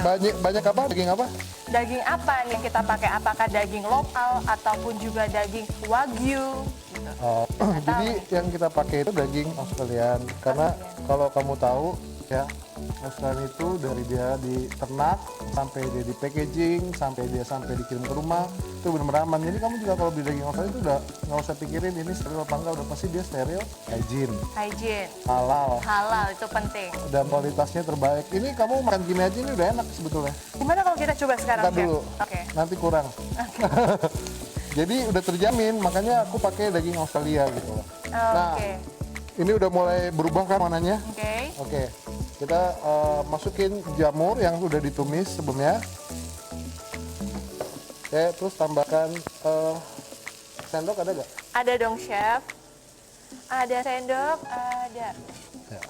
[SPEAKER 4] banyak apa? Daging apa?
[SPEAKER 2] Daging apa nih yang kita pakai? Apakah daging lokal ataupun juga daging wagyu? Gitu.
[SPEAKER 4] Oh,
[SPEAKER 2] Nggak tahu
[SPEAKER 4] jadi yang kita pakai itu daging Australian karena kalau kamu tahu ya Australian itu dari dia diternak sampai dia di packaging sampai dikirim ke rumah itu benar-benar aman. Jadi kamu juga kalau beli daging Australia itu udah nggak usah pikirin ini steril apa enggak, udah pasti dia steril, hygiene,
[SPEAKER 2] Hygiene,
[SPEAKER 4] halal,
[SPEAKER 2] halal itu penting.
[SPEAKER 4] dan kualitasnya terbaik. Ini kamu makan gini aja ini udah enak sebetulnya.
[SPEAKER 2] Gimana kalau kita coba sekarang,
[SPEAKER 4] Ntar
[SPEAKER 2] Chef?
[SPEAKER 4] dulu,
[SPEAKER 2] Oke.
[SPEAKER 4] nanti kurang. Jadi udah terjamin, makanya aku pakai daging Australia gitu loh. Nah,
[SPEAKER 2] Oke.
[SPEAKER 4] ini udah mulai berubah kan warnanya?
[SPEAKER 2] Oke.
[SPEAKER 4] Oke, kita masukin jamur yang udah ditumis sebelumnya. Oke, terus tambahkan sendok ada gak?
[SPEAKER 2] Ada dong, Chef. Ada sendok, ada.
[SPEAKER 4] Ya.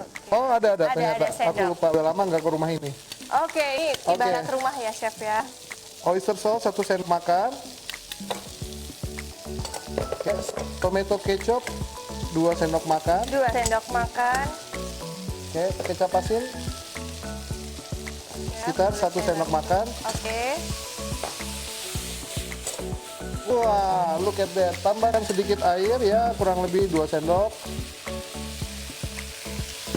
[SPEAKER 2] Oke.
[SPEAKER 4] Oh ada
[SPEAKER 2] Ada
[SPEAKER 4] ternyata. Aku
[SPEAKER 2] sendok.
[SPEAKER 4] lupa, udah lama nggak ke rumah ini.
[SPEAKER 2] Oke, ini
[SPEAKER 4] Oke.
[SPEAKER 2] ibarat rumah ya, Chef ya.
[SPEAKER 4] Oyster sauce 1 sendok makan. Oke, tomato ketchup 2 sendok makan.
[SPEAKER 2] 2 sendok makan.
[SPEAKER 4] Oke, kecap asin sekitar 1 sendok makan.
[SPEAKER 2] Oke.
[SPEAKER 4] Wah, look at that. Tambahkan sedikit air ya, kurang lebih 2 sendok.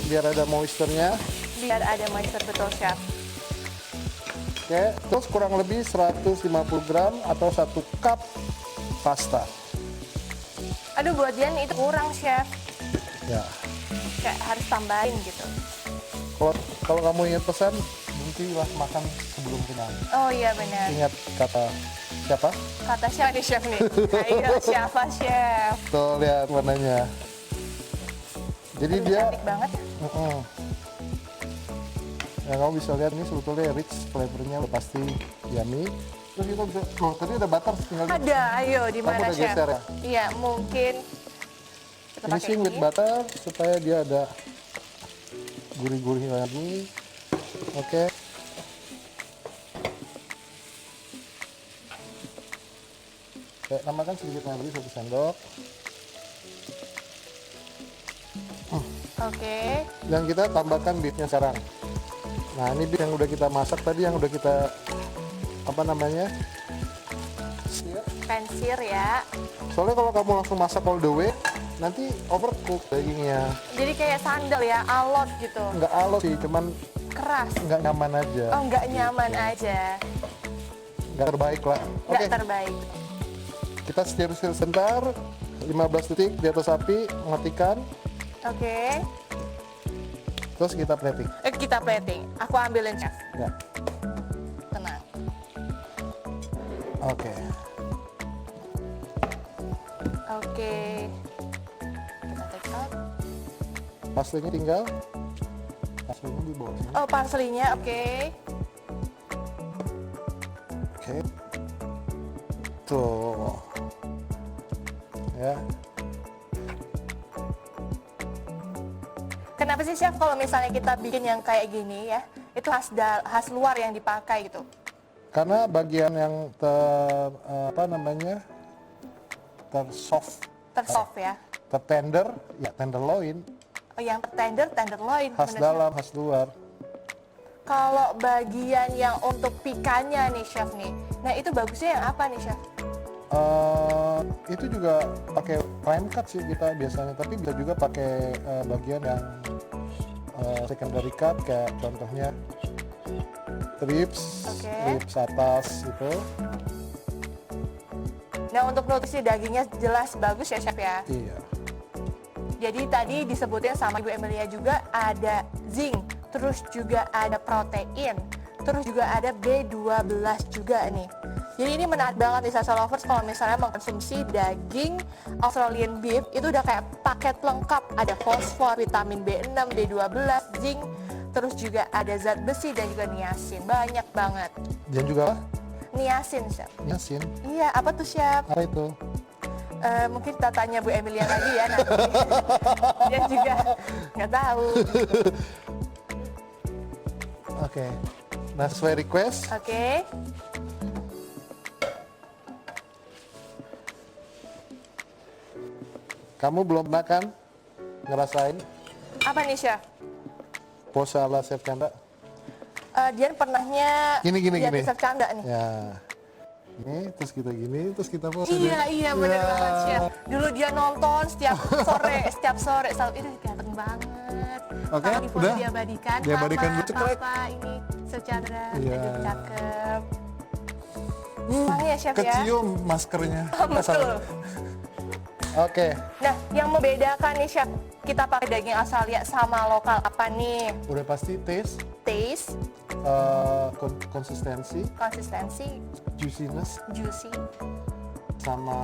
[SPEAKER 4] Biar ada moisturnya.
[SPEAKER 2] Biar ada moisture betul, Chef.
[SPEAKER 4] Oke, terus kurang lebih 150 gram atau 1 cup pasta.
[SPEAKER 2] Aduh, buat Dian itu kurang, Chef.
[SPEAKER 4] Ya.
[SPEAKER 2] Kayak harus tambahin gitu.
[SPEAKER 4] Kalau kamu ingat pesan, berhentilah makan sebelum kenyang.
[SPEAKER 2] Oh iya benar.
[SPEAKER 4] Ingat kata siapa?
[SPEAKER 2] Kata siapa nih, Chef nih? Ayo, siapa, Chef?
[SPEAKER 4] Tuh lihat warnanya. Jadi
[SPEAKER 2] Aduh,
[SPEAKER 4] dia,
[SPEAKER 2] cantik banget.
[SPEAKER 4] ya kamu bisa lihat ini sebetulnya rich flavornya udah pasti yummy. Terus kita bisa, oh tadi ada butter tinggal
[SPEAKER 2] Ada, ayo di
[SPEAKER 4] Kamu
[SPEAKER 2] mana,
[SPEAKER 4] udah
[SPEAKER 2] Chef?
[SPEAKER 4] geser ya?
[SPEAKER 2] Iya, mungkin kita pakai
[SPEAKER 4] finishing with
[SPEAKER 2] ini.
[SPEAKER 4] butter supaya dia ada gurih-gurih lagi. Oke. Oke, tambahkan sedikit lagi 1 sendok.
[SPEAKER 2] Oke.
[SPEAKER 4] Dan kita tambahkan beefnya sekarang. Nah ini beef yang udah kita masak tadi, yang udah kita apa namanya?
[SPEAKER 2] Pensir ya.
[SPEAKER 4] Soalnya kalau kamu langsung masak all the way, nanti overcook dagingnya.
[SPEAKER 2] Jadi kayak sandal ya, alot gitu.
[SPEAKER 4] Nggak alot sih, cuman
[SPEAKER 2] Keras.
[SPEAKER 4] nggak nyaman aja.
[SPEAKER 2] Oh, nggak nyaman aja.
[SPEAKER 4] Nggak terbaik lah.
[SPEAKER 2] Nggak
[SPEAKER 4] Oke,
[SPEAKER 2] terbaik.
[SPEAKER 4] kita stir-stir sebentar, 15 detik di atas api, matikan,
[SPEAKER 2] Oke.
[SPEAKER 4] terus kita plating.
[SPEAKER 2] Kita plating. Aku ambilin, Chef.
[SPEAKER 4] Ya.
[SPEAKER 2] Tenang.
[SPEAKER 4] Oke.
[SPEAKER 2] Oke. Kita take out.
[SPEAKER 4] Parsley-nya tinggal. Parsley-nya di bawah sini.
[SPEAKER 2] Oh, parsley-nya, oke.
[SPEAKER 4] Oke. Tuh. Ya.
[SPEAKER 2] Kenapa sih, Chef, kalau misalnya kita bikin yang kayak gini ya, itu khas luar yang dipakai gitu?
[SPEAKER 4] Karena bagian yang tersoft,
[SPEAKER 2] Tersoft ya.
[SPEAKER 4] tertender, ya tenderloin,
[SPEAKER 2] Oh, yang tenderloin.
[SPEAKER 4] khas
[SPEAKER 2] bener,
[SPEAKER 4] dalam, khas luar.
[SPEAKER 2] Chef. Kalau bagian yang untuk pikannya nih, Chef nih. Nah, itu bagusnya yang apa nih, Chef?
[SPEAKER 4] Itu juga pakai prime cut sih kita biasanya, tapi bisa juga pakai bagian yang secondary cut, kayak contohnya ribs,
[SPEAKER 2] Oke.
[SPEAKER 4] ribs atas itu.
[SPEAKER 2] Nah, untuk nutrisi dagingnya jelas bagus ya, Chef ya.
[SPEAKER 4] Iya.
[SPEAKER 2] Jadi tadi disebutin sama Ibu Emilia juga ada zinc, terus juga ada protein, terus juga ada B12 juga nih. Jadi ini menarik banget nih Salsa Lovers kalau misalnya mengkonsumsi daging Australian beef itu udah kayak paket lengkap. Ada fosfor, vitamin B6, B12, zinc, terus juga ada zat besi dan juga niacin. Banyak banget.
[SPEAKER 4] Dan juga
[SPEAKER 2] Niacin, Chef.
[SPEAKER 4] niacin.
[SPEAKER 2] Iya, apa tuh, Chef?
[SPEAKER 4] Apa itu?
[SPEAKER 2] Mungkin kita tanya Bu Emilia lagi ya nanti. Dia juga nggak tahu.
[SPEAKER 4] Oke. Nah sesuai request,
[SPEAKER 2] Oke.
[SPEAKER 4] kamu belum pernah kan ngerasain?
[SPEAKER 2] Apa nih, Chef?
[SPEAKER 4] pose ala Chef Chandra.
[SPEAKER 2] Dian pernahnya
[SPEAKER 4] Gini.
[SPEAKER 2] Chef Chandra nih.
[SPEAKER 4] Ya. Ini, terus kita gini, terus kita pose.
[SPEAKER 2] Iya bener banget Chef. Dulu dia nonton setiap sore selalu itu ganteng banget.
[SPEAKER 4] Oke,
[SPEAKER 2] Kalau di foto
[SPEAKER 4] udah.
[SPEAKER 2] diabadikan,
[SPEAKER 4] Diabadikan
[SPEAKER 2] Mama,
[SPEAKER 4] gitu, cekrek.
[SPEAKER 2] Papa, ini Chef Chandra,
[SPEAKER 4] Iya.
[SPEAKER 2] aduh cakep. Wangi ya Chef ya?
[SPEAKER 4] Kecium maskernya.
[SPEAKER 2] Betul.
[SPEAKER 4] Oke,
[SPEAKER 2] Nah, yang membedakan nih Chef, kita pakai daging Australia sama lokal apa nih?
[SPEAKER 4] udah pasti taste,
[SPEAKER 2] Taste,
[SPEAKER 4] konsistensi,
[SPEAKER 2] konsistensi,
[SPEAKER 4] juiciness,
[SPEAKER 2] juicy,
[SPEAKER 4] sama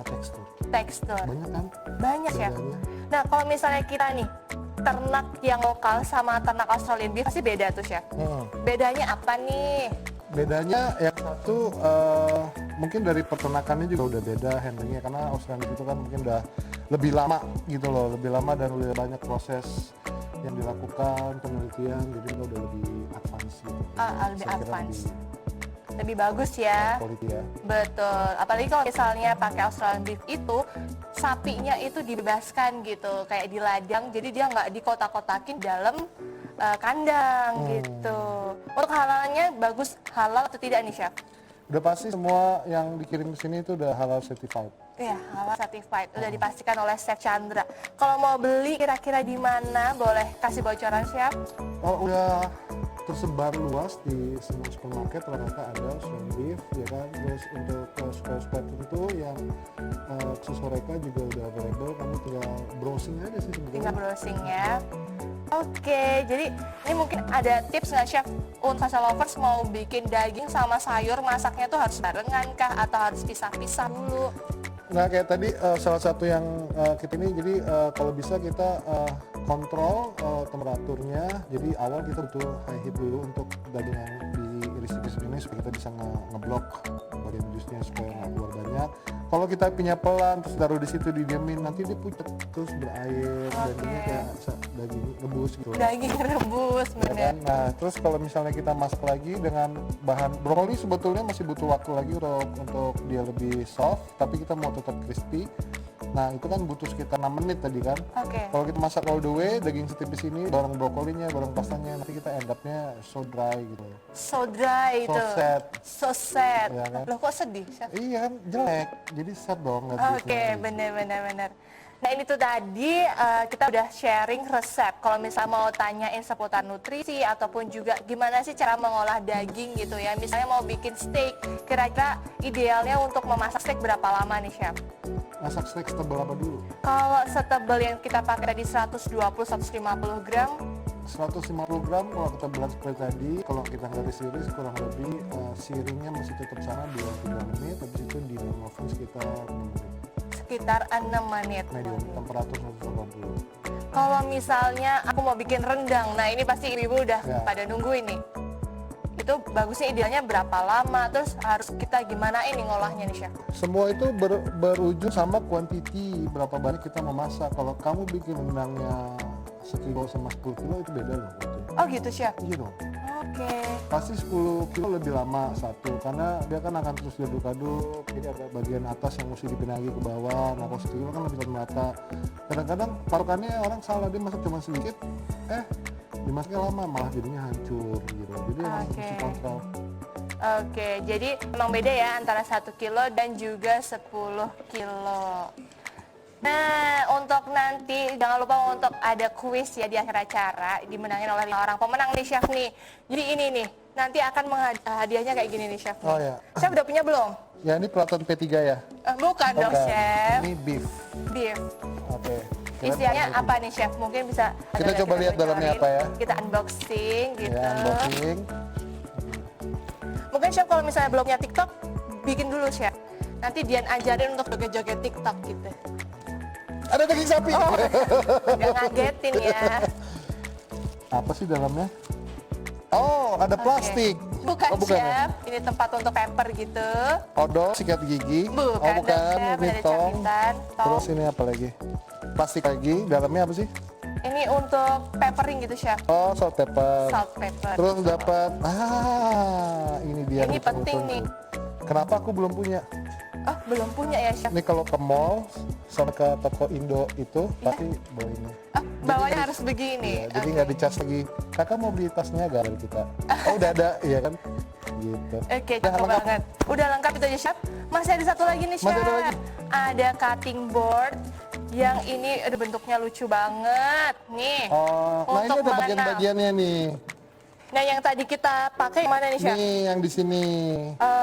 [SPEAKER 4] tekstur.
[SPEAKER 2] tekstur.
[SPEAKER 4] Banyak kan?
[SPEAKER 2] Banyak Chef.
[SPEAKER 4] Bedanya.
[SPEAKER 2] Nah, kalau misalnya kita nih, ternak yang lokal sama ternak Australian beef pasti beda tuh Chef. Bedanya apa nih?
[SPEAKER 4] Bedanya yang satu mungkin dari peternakannya juga udah beda handlingnya, karena Australia itu kan mungkin udah lebih lama gitu loh, lebih lama dan udah banyak proses yang dilakukan, penelitian, jadi kita udah lebih advance gitu.
[SPEAKER 2] Lebih
[SPEAKER 4] Saya kira
[SPEAKER 2] advance. Lebih bagus ya.
[SPEAKER 4] quality ya.
[SPEAKER 2] Betul. Apalagi kalau misalnya pakai Australian beef itu sapinya itu dibebaskan gitu, kayak di ladang, jadi dia nggak dikotak-kotakin dalam kandang gitu. Untuk halalnya bagus, halal atau tidak nih Chef?
[SPEAKER 4] Udah pasti semua yang dikirim ke sini itu udah halal certified.
[SPEAKER 2] Iya, halal certified. Udah dipastikan oleh Chef Chandra. Kalau mau beli kira-kira di mana? Boleh kasih bocoran Chef?
[SPEAKER 4] Oh, udah tersebar luas di semua supermarket, rata-rata ada Australian beef ya kan. Terus untuk supplier tertentu yang khusus Horeca juga udah available, kamu tinggal browsing aja sih sebenarnya.
[SPEAKER 2] Tinggal browsing ya. Oke, jadi ini mungkin ada tips nggak Chef untuk salsa lovers mau bikin daging sama sayur, masaknya tuh harus barengan kah atau harus pisah-pisah dulu?
[SPEAKER 4] Nah kayak tadi salah satu yang kita ini, jadi kalau bisa kita kontrol temperaturnya. Jadi awal kita butuh high heat dulu untuk daging yang diiris-iris ini supaya kita bisa ngeblok bagian jusnya supaya nggak keluar banyak. Kalau kita punya pelan terus taruh di situ didiamin, nanti dia pucat terus berair dan jadinya kayak daging rebus gitu.
[SPEAKER 2] Daging rebus,
[SPEAKER 4] Ya
[SPEAKER 2] bener.
[SPEAKER 4] kan? Nah terus kalau misalnya kita masak lagi dengan bahan brokoli, sebetulnya masih butuh waktu lagi untuk dia lebih soft, tapi kita mau tetap crispy. Nah itu kan butuh sekitar 6 menit tadi kan.
[SPEAKER 2] Oke.
[SPEAKER 4] Kalau kita masak all the way, daging setipis ini, bareng brokolinya, bareng pastanya, nanti kita end up-nya so dry gitu.
[SPEAKER 2] So dry
[SPEAKER 4] So
[SPEAKER 2] itu.
[SPEAKER 4] sad.
[SPEAKER 2] So sad.
[SPEAKER 4] Ya kan?
[SPEAKER 2] Loh kok sedih Chef?
[SPEAKER 4] Iya kan, jelek. Jadi sad dong. nggak
[SPEAKER 2] Oke,
[SPEAKER 4] bisa.
[SPEAKER 2] bener. Nah ini tuh tadi kita udah sharing resep. Kalau misalnya mau tanyain seputar nutrisi ataupun juga gimana sih cara mengolah daging gitu ya. Misalnya mau bikin steak, kira-kira idealnya untuk memasak steak berapa lama nih Chef?
[SPEAKER 4] Masak steak setebal apa dulu?
[SPEAKER 2] Kalau setebal yang kita pakai tadi 120-150 gram,
[SPEAKER 4] 150 gram kalau kita belah seperti tadi, kalau kita nggak iris kurang lebih searingnya masih tetap sama 2-3 menit, habis itu di dalam oven sekitar 6 menit.
[SPEAKER 2] sekitar 6 menit.
[SPEAKER 4] Medium, temperatur 180.
[SPEAKER 2] Kalau misalnya aku mau bikin rendang, nah ini pasti ibu-ibu udah
[SPEAKER 4] Ya.
[SPEAKER 2] pada nunggu ini. Itu bagusnya idealnya berapa lama, terus harus kita gimana ini ngolahnya nih Chef?
[SPEAKER 4] Semua itu berujung sama quantity, berapa banyak kita memasak. Kalau kamu bikin rendangnya 1 kilo sama 10 kilo itu beda loh.
[SPEAKER 2] Oh gitu Chef?
[SPEAKER 4] Iya dong.
[SPEAKER 2] Oke.
[SPEAKER 4] Pasti 10 kilo lebih lama satu, karena dia kan akan terus diaduk-aduk, jadi ada bagian atas yang mesti dipindah lagi ke bawah. Nah kalau 1 kilo kan lebih merata. Kadang-kadang parukannya orang salah, dia masak cuma sedikit, dimasaknya lama malah jadinya hancur gitu. Jadi emang
[SPEAKER 2] Oke.
[SPEAKER 4] mesti kontrol.
[SPEAKER 2] Oke, jadi emang beda ya antara 1 kilo dan juga 10 kilo. Nah, untuk nanti jangan lupa untuk ada kuis ya di akhir acara, dimenangin oleh 5 orang pemenang nih Chef nih. Jadi ini nih, nanti akan hadiahnya kayak gini nih Chef.
[SPEAKER 4] Oh ya.
[SPEAKER 2] Chef udah punya belum?
[SPEAKER 4] Ya ini pelatan P3 ya?
[SPEAKER 2] Bukan dong
[SPEAKER 4] Bukan.
[SPEAKER 2] Chef.
[SPEAKER 4] Ini beef.
[SPEAKER 2] Beef.
[SPEAKER 4] Oke.
[SPEAKER 2] Isiannya apa nih Chef? Mungkin bisa
[SPEAKER 4] Kita coba lihat dalamnya
[SPEAKER 2] bocorin.
[SPEAKER 4] apa ya.
[SPEAKER 2] Kita unboxing gitu.
[SPEAKER 4] Ya, unboxing.
[SPEAKER 2] Mungkin Chef kalau misalnya belum punya TikTok, bikin dulu Chef. Nanti Dian ajarin untuk joget-joget TikTok gitu.
[SPEAKER 4] Ada daging sapi.
[SPEAKER 2] Udah ngagetin ya.
[SPEAKER 4] Apa sih dalamnya? Oh, ada plastik.
[SPEAKER 2] Bukan,
[SPEAKER 4] Oh, bukan ya?
[SPEAKER 2] Chef, ini tempat untuk paper gitu.
[SPEAKER 4] Odol, sikat gigi.
[SPEAKER 2] Bukan,
[SPEAKER 4] Oh, bukan.
[SPEAKER 2] dong, Chef,
[SPEAKER 4] Ini
[SPEAKER 2] ada
[SPEAKER 4] tong.
[SPEAKER 2] capitan, tong.
[SPEAKER 4] Terus ini apa lagi? Plastik lagi. Dalamnya apa sih?
[SPEAKER 2] Ini untuk papering gitu Chef,
[SPEAKER 4] Oh, salt pepper.
[SPEAKER 2] salt pepper.
[SPEAKER 4] Terus dapat ini dia.
[SPEAKER 2] Ini
[SPEAKER 4] nih,
[SPEAKER 2] penting nih.
[SPEAKER 4] Kenapa aku belum punya?
[SPEAKER 2] Oh, belum punya ya Chef?
[SPEAKER 4] Ini kalau ke mall sama ke toko Indo itu pasti bawa ini.
[SPEAKER 2] Oh, bawahnya harus begini.
[SPEAKER 4] Iya, jadi nggak dicas lagi. Kakak mau beli tasnya nggak dari kita? Oh udah ada, iya kan? Gitu.
[SPEAKER 2] Oke,
[SPEAKER 4] Udah
[SPEAKER 2] cakep
[SPEAKER 4] lengkap?
[SPEAKER 2] banget. Udah lengkap itu aja, Chef. Masih ada satu lagi nih, Chef.
[SPEAKER 4] Masih ada lagi.
[SPEAKER 2] Ada cutting board yang ini ada bentuknya lucu banget. Nih.
[SPEAKER 4] Oh, nah ini
[SPEAKER 2] untuk
[SPEAKER 4] ada
[SPEAKER 2] mengenang.
[SPEAKER 4] bagian-bagiannya nih.
[SPEAKER 2] Nah, yang tadi kita pakai yang mana nih, Chef?
[SPEAKER 4] Nih yang di sini.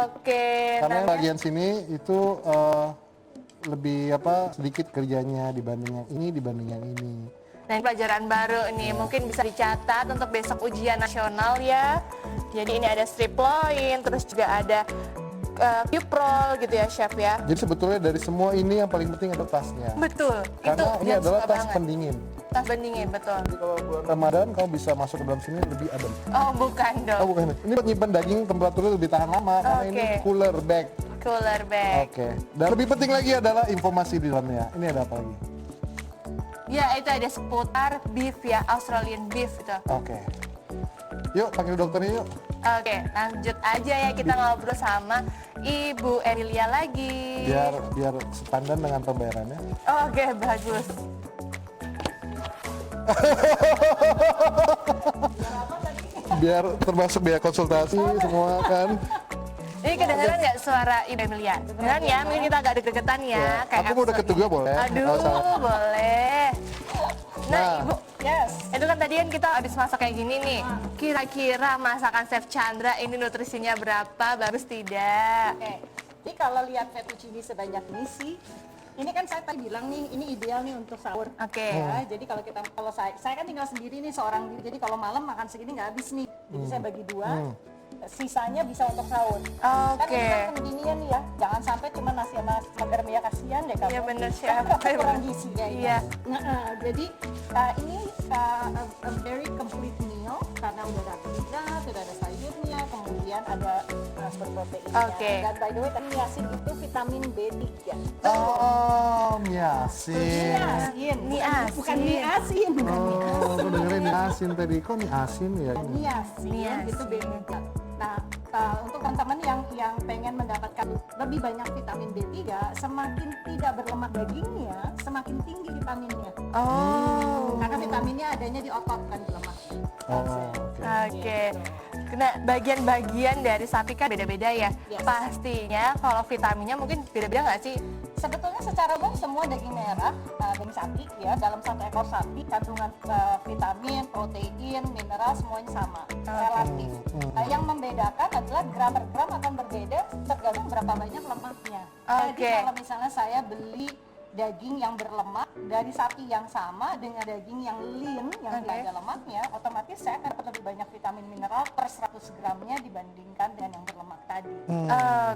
[SPEAKER 2] Oke.
[SPEAKER 4] Karena yang
[SPEAKER 2] nah,
[SPEAKER 4] bagian sini itu lebih sedikit kerjanya dibanding yang ini dibanding yang ini.
[SPEAKER 2] Nah, ini pelajaran baru nih, mungkin bisa dicatat untuk besok ujian nasional ya. Jadi ini ada strip loin, terus juga ada cube roll gitu ya, Chef ya.
[SPEAKER 4] Jadi sebetulnya dari semua ini yang paling penting adalah tasnya.
[SPEAKER 2] Betul.
[SPEAKER 4] Karena ini
[SPEAKER 2] yang
[SPEAKER 4] adalah
[SPEAKER 2] suka
[SPEAKER 4] tas
[SPEAKER 2] banget.
[SPEAKER 4] pendingin.
[SPEAKER 2] Tas pendingin, betul.
[SPEAKER 4] Jadi kalau bulan Ramadan kamu bisa masuk ke dalam sini lebih adem.
[SPEAKER 2] Oh, bukan dong.
[SPEAKER 4] Oh bukan, ini buat nyimpan daging temperaturnya lebih tahan lama karena ini
[SPEAKER 2] Oke.
[SPEAKER 4] cooler bag.
[SPEAKER 2] Cooler bag.
[SPEAKER 4] Oke. Dan lebih penting lagi adalah informasi di dalamnya. Ini ada apa lagi?
[SPEAKER 2] Ya, itu ada seputar beef ya, Australian beef itu.
[SPEAKER 4] Oke. Yuk panggil dokternya yuk.
[SPEAKER 2] Oke, lanjut aja ya kita ngobrol sama Ibu Emilia lagi.
[SPEAKER 4] Biar sepandan dengan pembayarannya.
[SPEAKER 2] Oke, bagus.
[SPEAKER 4] Biar termasuk biaya konsultasi semua kan.
[SPEAKER 2] Ini kedengeran nggak suara Ibu Emilia? Kedengeran ya, mungkin kita agak deg-degan ya.
[SPEAKER 4] Aku mau deket juga boleh.
[SPEAKER 2] Aduh,
[SPEAKER 4] Nggak usah.
[SPEAKER 2] boleh. Nah,
[SPEAKER 4] Nah.
[SPEAKER 2] Ibu,
[SPEAKER 3] Yes.
[SPEAKER 2] itu kan tadi kan kita habis masak kayak gini nih. Kira-kira masakan Chef Chandra ini nutrisinya berapa? Bagus tidak?
[SPEAKER 3] Oke. Jadi kalau lihat fettuccine sebanyak ini sih, ini kan saya tadi bilang nih, ini ideal nih untuk sahur.
[SPEAKER 2] Oke.
[SPEAKER 3] Ya, jadi kalau saya kan tinggal sendiri nih seorang diri, jadi kalau malam makan segini nggak habis nih. Jadi saya bagi dua, sisanya bisa untuk sahur. Kan
[SPEAKER 2] Oke.
[SPEAKER 3] ini kan pendinginan nih ya, jangan sampai cuma nasi sama garam ya, kasihan deh kamu.
[SPEAKER 2] Iya bener, Chef.
[SPEAKER 3] Kurang gizinya ini.
[SPEAKER 2] Iya.
[SPEAKER 3] Nah, jadi ini a very complete meal karena udah ada karbohidrat, udah ada sayurnya, kemudian ada sumber proteinnya.
[SPEAKER 2] Oke.
[SPEAKER 3] Dan by the way tadi niacin itu vitamin B3.
[SPEAKER 4] Oh, miasin.
[SPEAKER 3] Niacin.
[SPEAKER 2] Niacin.
[SPEAKER 3] Bukan niacin.
[SPEAKER 4] Oh, aku dengerin niacin tadi. Kok niacin ya?
[SPEAKER 3] Niacin itu B3. Nah, untuk teman-teman yang pengen mendapatkan lebih banyak vitamin B3, semakin tidak berlemak dagingnya, semakin tinggi vitaminnya.
[SPEAKER 2] Oh.
[SPEAKER 3] Karena vitaminnya adanya di otot kan di lemak.
[SPEAKER 4] Oh, oke.
[SPEAKER 2] Oke. Nah, bagian-bagian dari sapi kan beda-beda ya.
[SPEAKER 3] Yes.
[SPEAKER 2] Pastinya kalau vitaminnya mungkin beda-beda nggak sih?
[SPEAKER 3] Sebetulnya secara umum semua daging merah, daging sapi ya, dalam satu ekor sapi kandungan vitamin, protein, mineral semuanya sama, relatif. Nah, yang membedakan adalah gram per gram akan berbeda tergantung berapa banyak lemaknya. Jadi
[SPEAKER 2] Oke.
[SPEAKER 3] kalau misalnya saya beli daging yang berlemak dari sapi yang sama dengan daging yang lean yang tidak ada lemaknya, otomatis saya akan dapat lebih banyak vitamin mineral per 100 gramnya dibandingkan dengan yang berlemak tadi.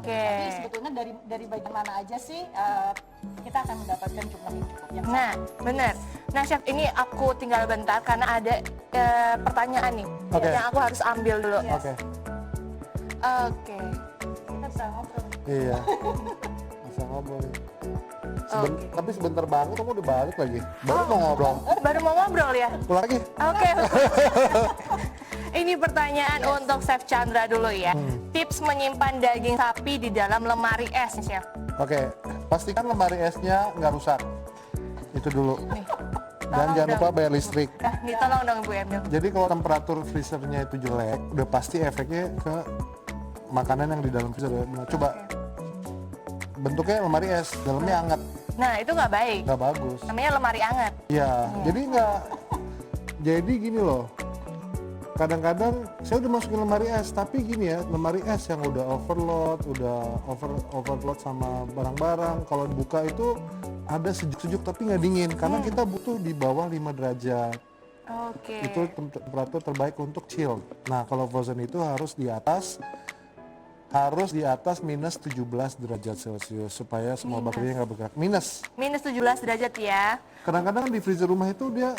[SPEAKER 2] Oke.
[SPEAKER 3] Tapi sebetulnya dari bagian mana aja sih kita akan mendapatkan jumlah yang cukup yang
[SPEAKER 2] Nah, benar. Nah, Chef, ini aku tinggal bentar karena ada pertanyaan nih
[SPEAKER 4] Oke.
[SPEAKER 2] yang aku harus ambil dulu.
[SPEAKER 4] Oke.
[SPEAKER 2] Oke.
[SPEAKER 3] kita bisa ngobrol.
[SPEAKER 4] Iya. Bisa ngobrol.
[SPEAKER 2] Oke.
[SPEAKER 4] Tapi sebentar banget kamu udah balik lagi. Baru mau ngobrol.
[SPEAKER 2] Baru mau ngobrol ya?
[SPEAKER 4] Pulang lagi.
[SPEAKER 2] Oke. Ini pertanyaan untuk Chef Chandra dulu ya. Tips menyimpan daging sapi di dalam lemari es nih, Chef.
[SPEAKER 4] Oke, pastikan lemari esnya nggak rusak. Itu dulu.
[SPEAKER 2] Nih.
[SPEAKER 4] Dan jangan lupa bayar listrik.
[SPEAKER 2] Nah, nih tolong dong Ibu Emil.
[SPEAKER 4] Jadi kalau temperatur freezernya itu jelek, udah pasti efeknya ke makanan yang di dalam freezer. Nah, coba bentuknya lemari es, dalamnya hangat,
[SPEAKER 2] Nah, itu nggak baik.
[SPEAKER 4] nggak bagus.
[SPEAKER 2] Namanya lemari anget.
[SPEAKER 4] Iya, jadi nggak. Jadi gini loh. Kadang-kadang saya udah masukin lemari es, tapi gini ya, lemari es yang udah overload, overload sama barang-barang. Kalau dibuka itu ada sejuk-sejuk tapi nggak dingin, karena kita butuh di bawah 5 derajat.
[SPEAKER 2] Oke.
[SPEAKER 4] Itu temperatur terbaik untuk chill. Nah, kalau frozen itu harus di atas minus 17 derajat Celcius supaya semua bakterinya nggak bergerak. Minus.
[SPEAKER 2] Minus 17 derajat ya.
[SPEAKER 4] Kadang-kadang di freezer rumah itu dia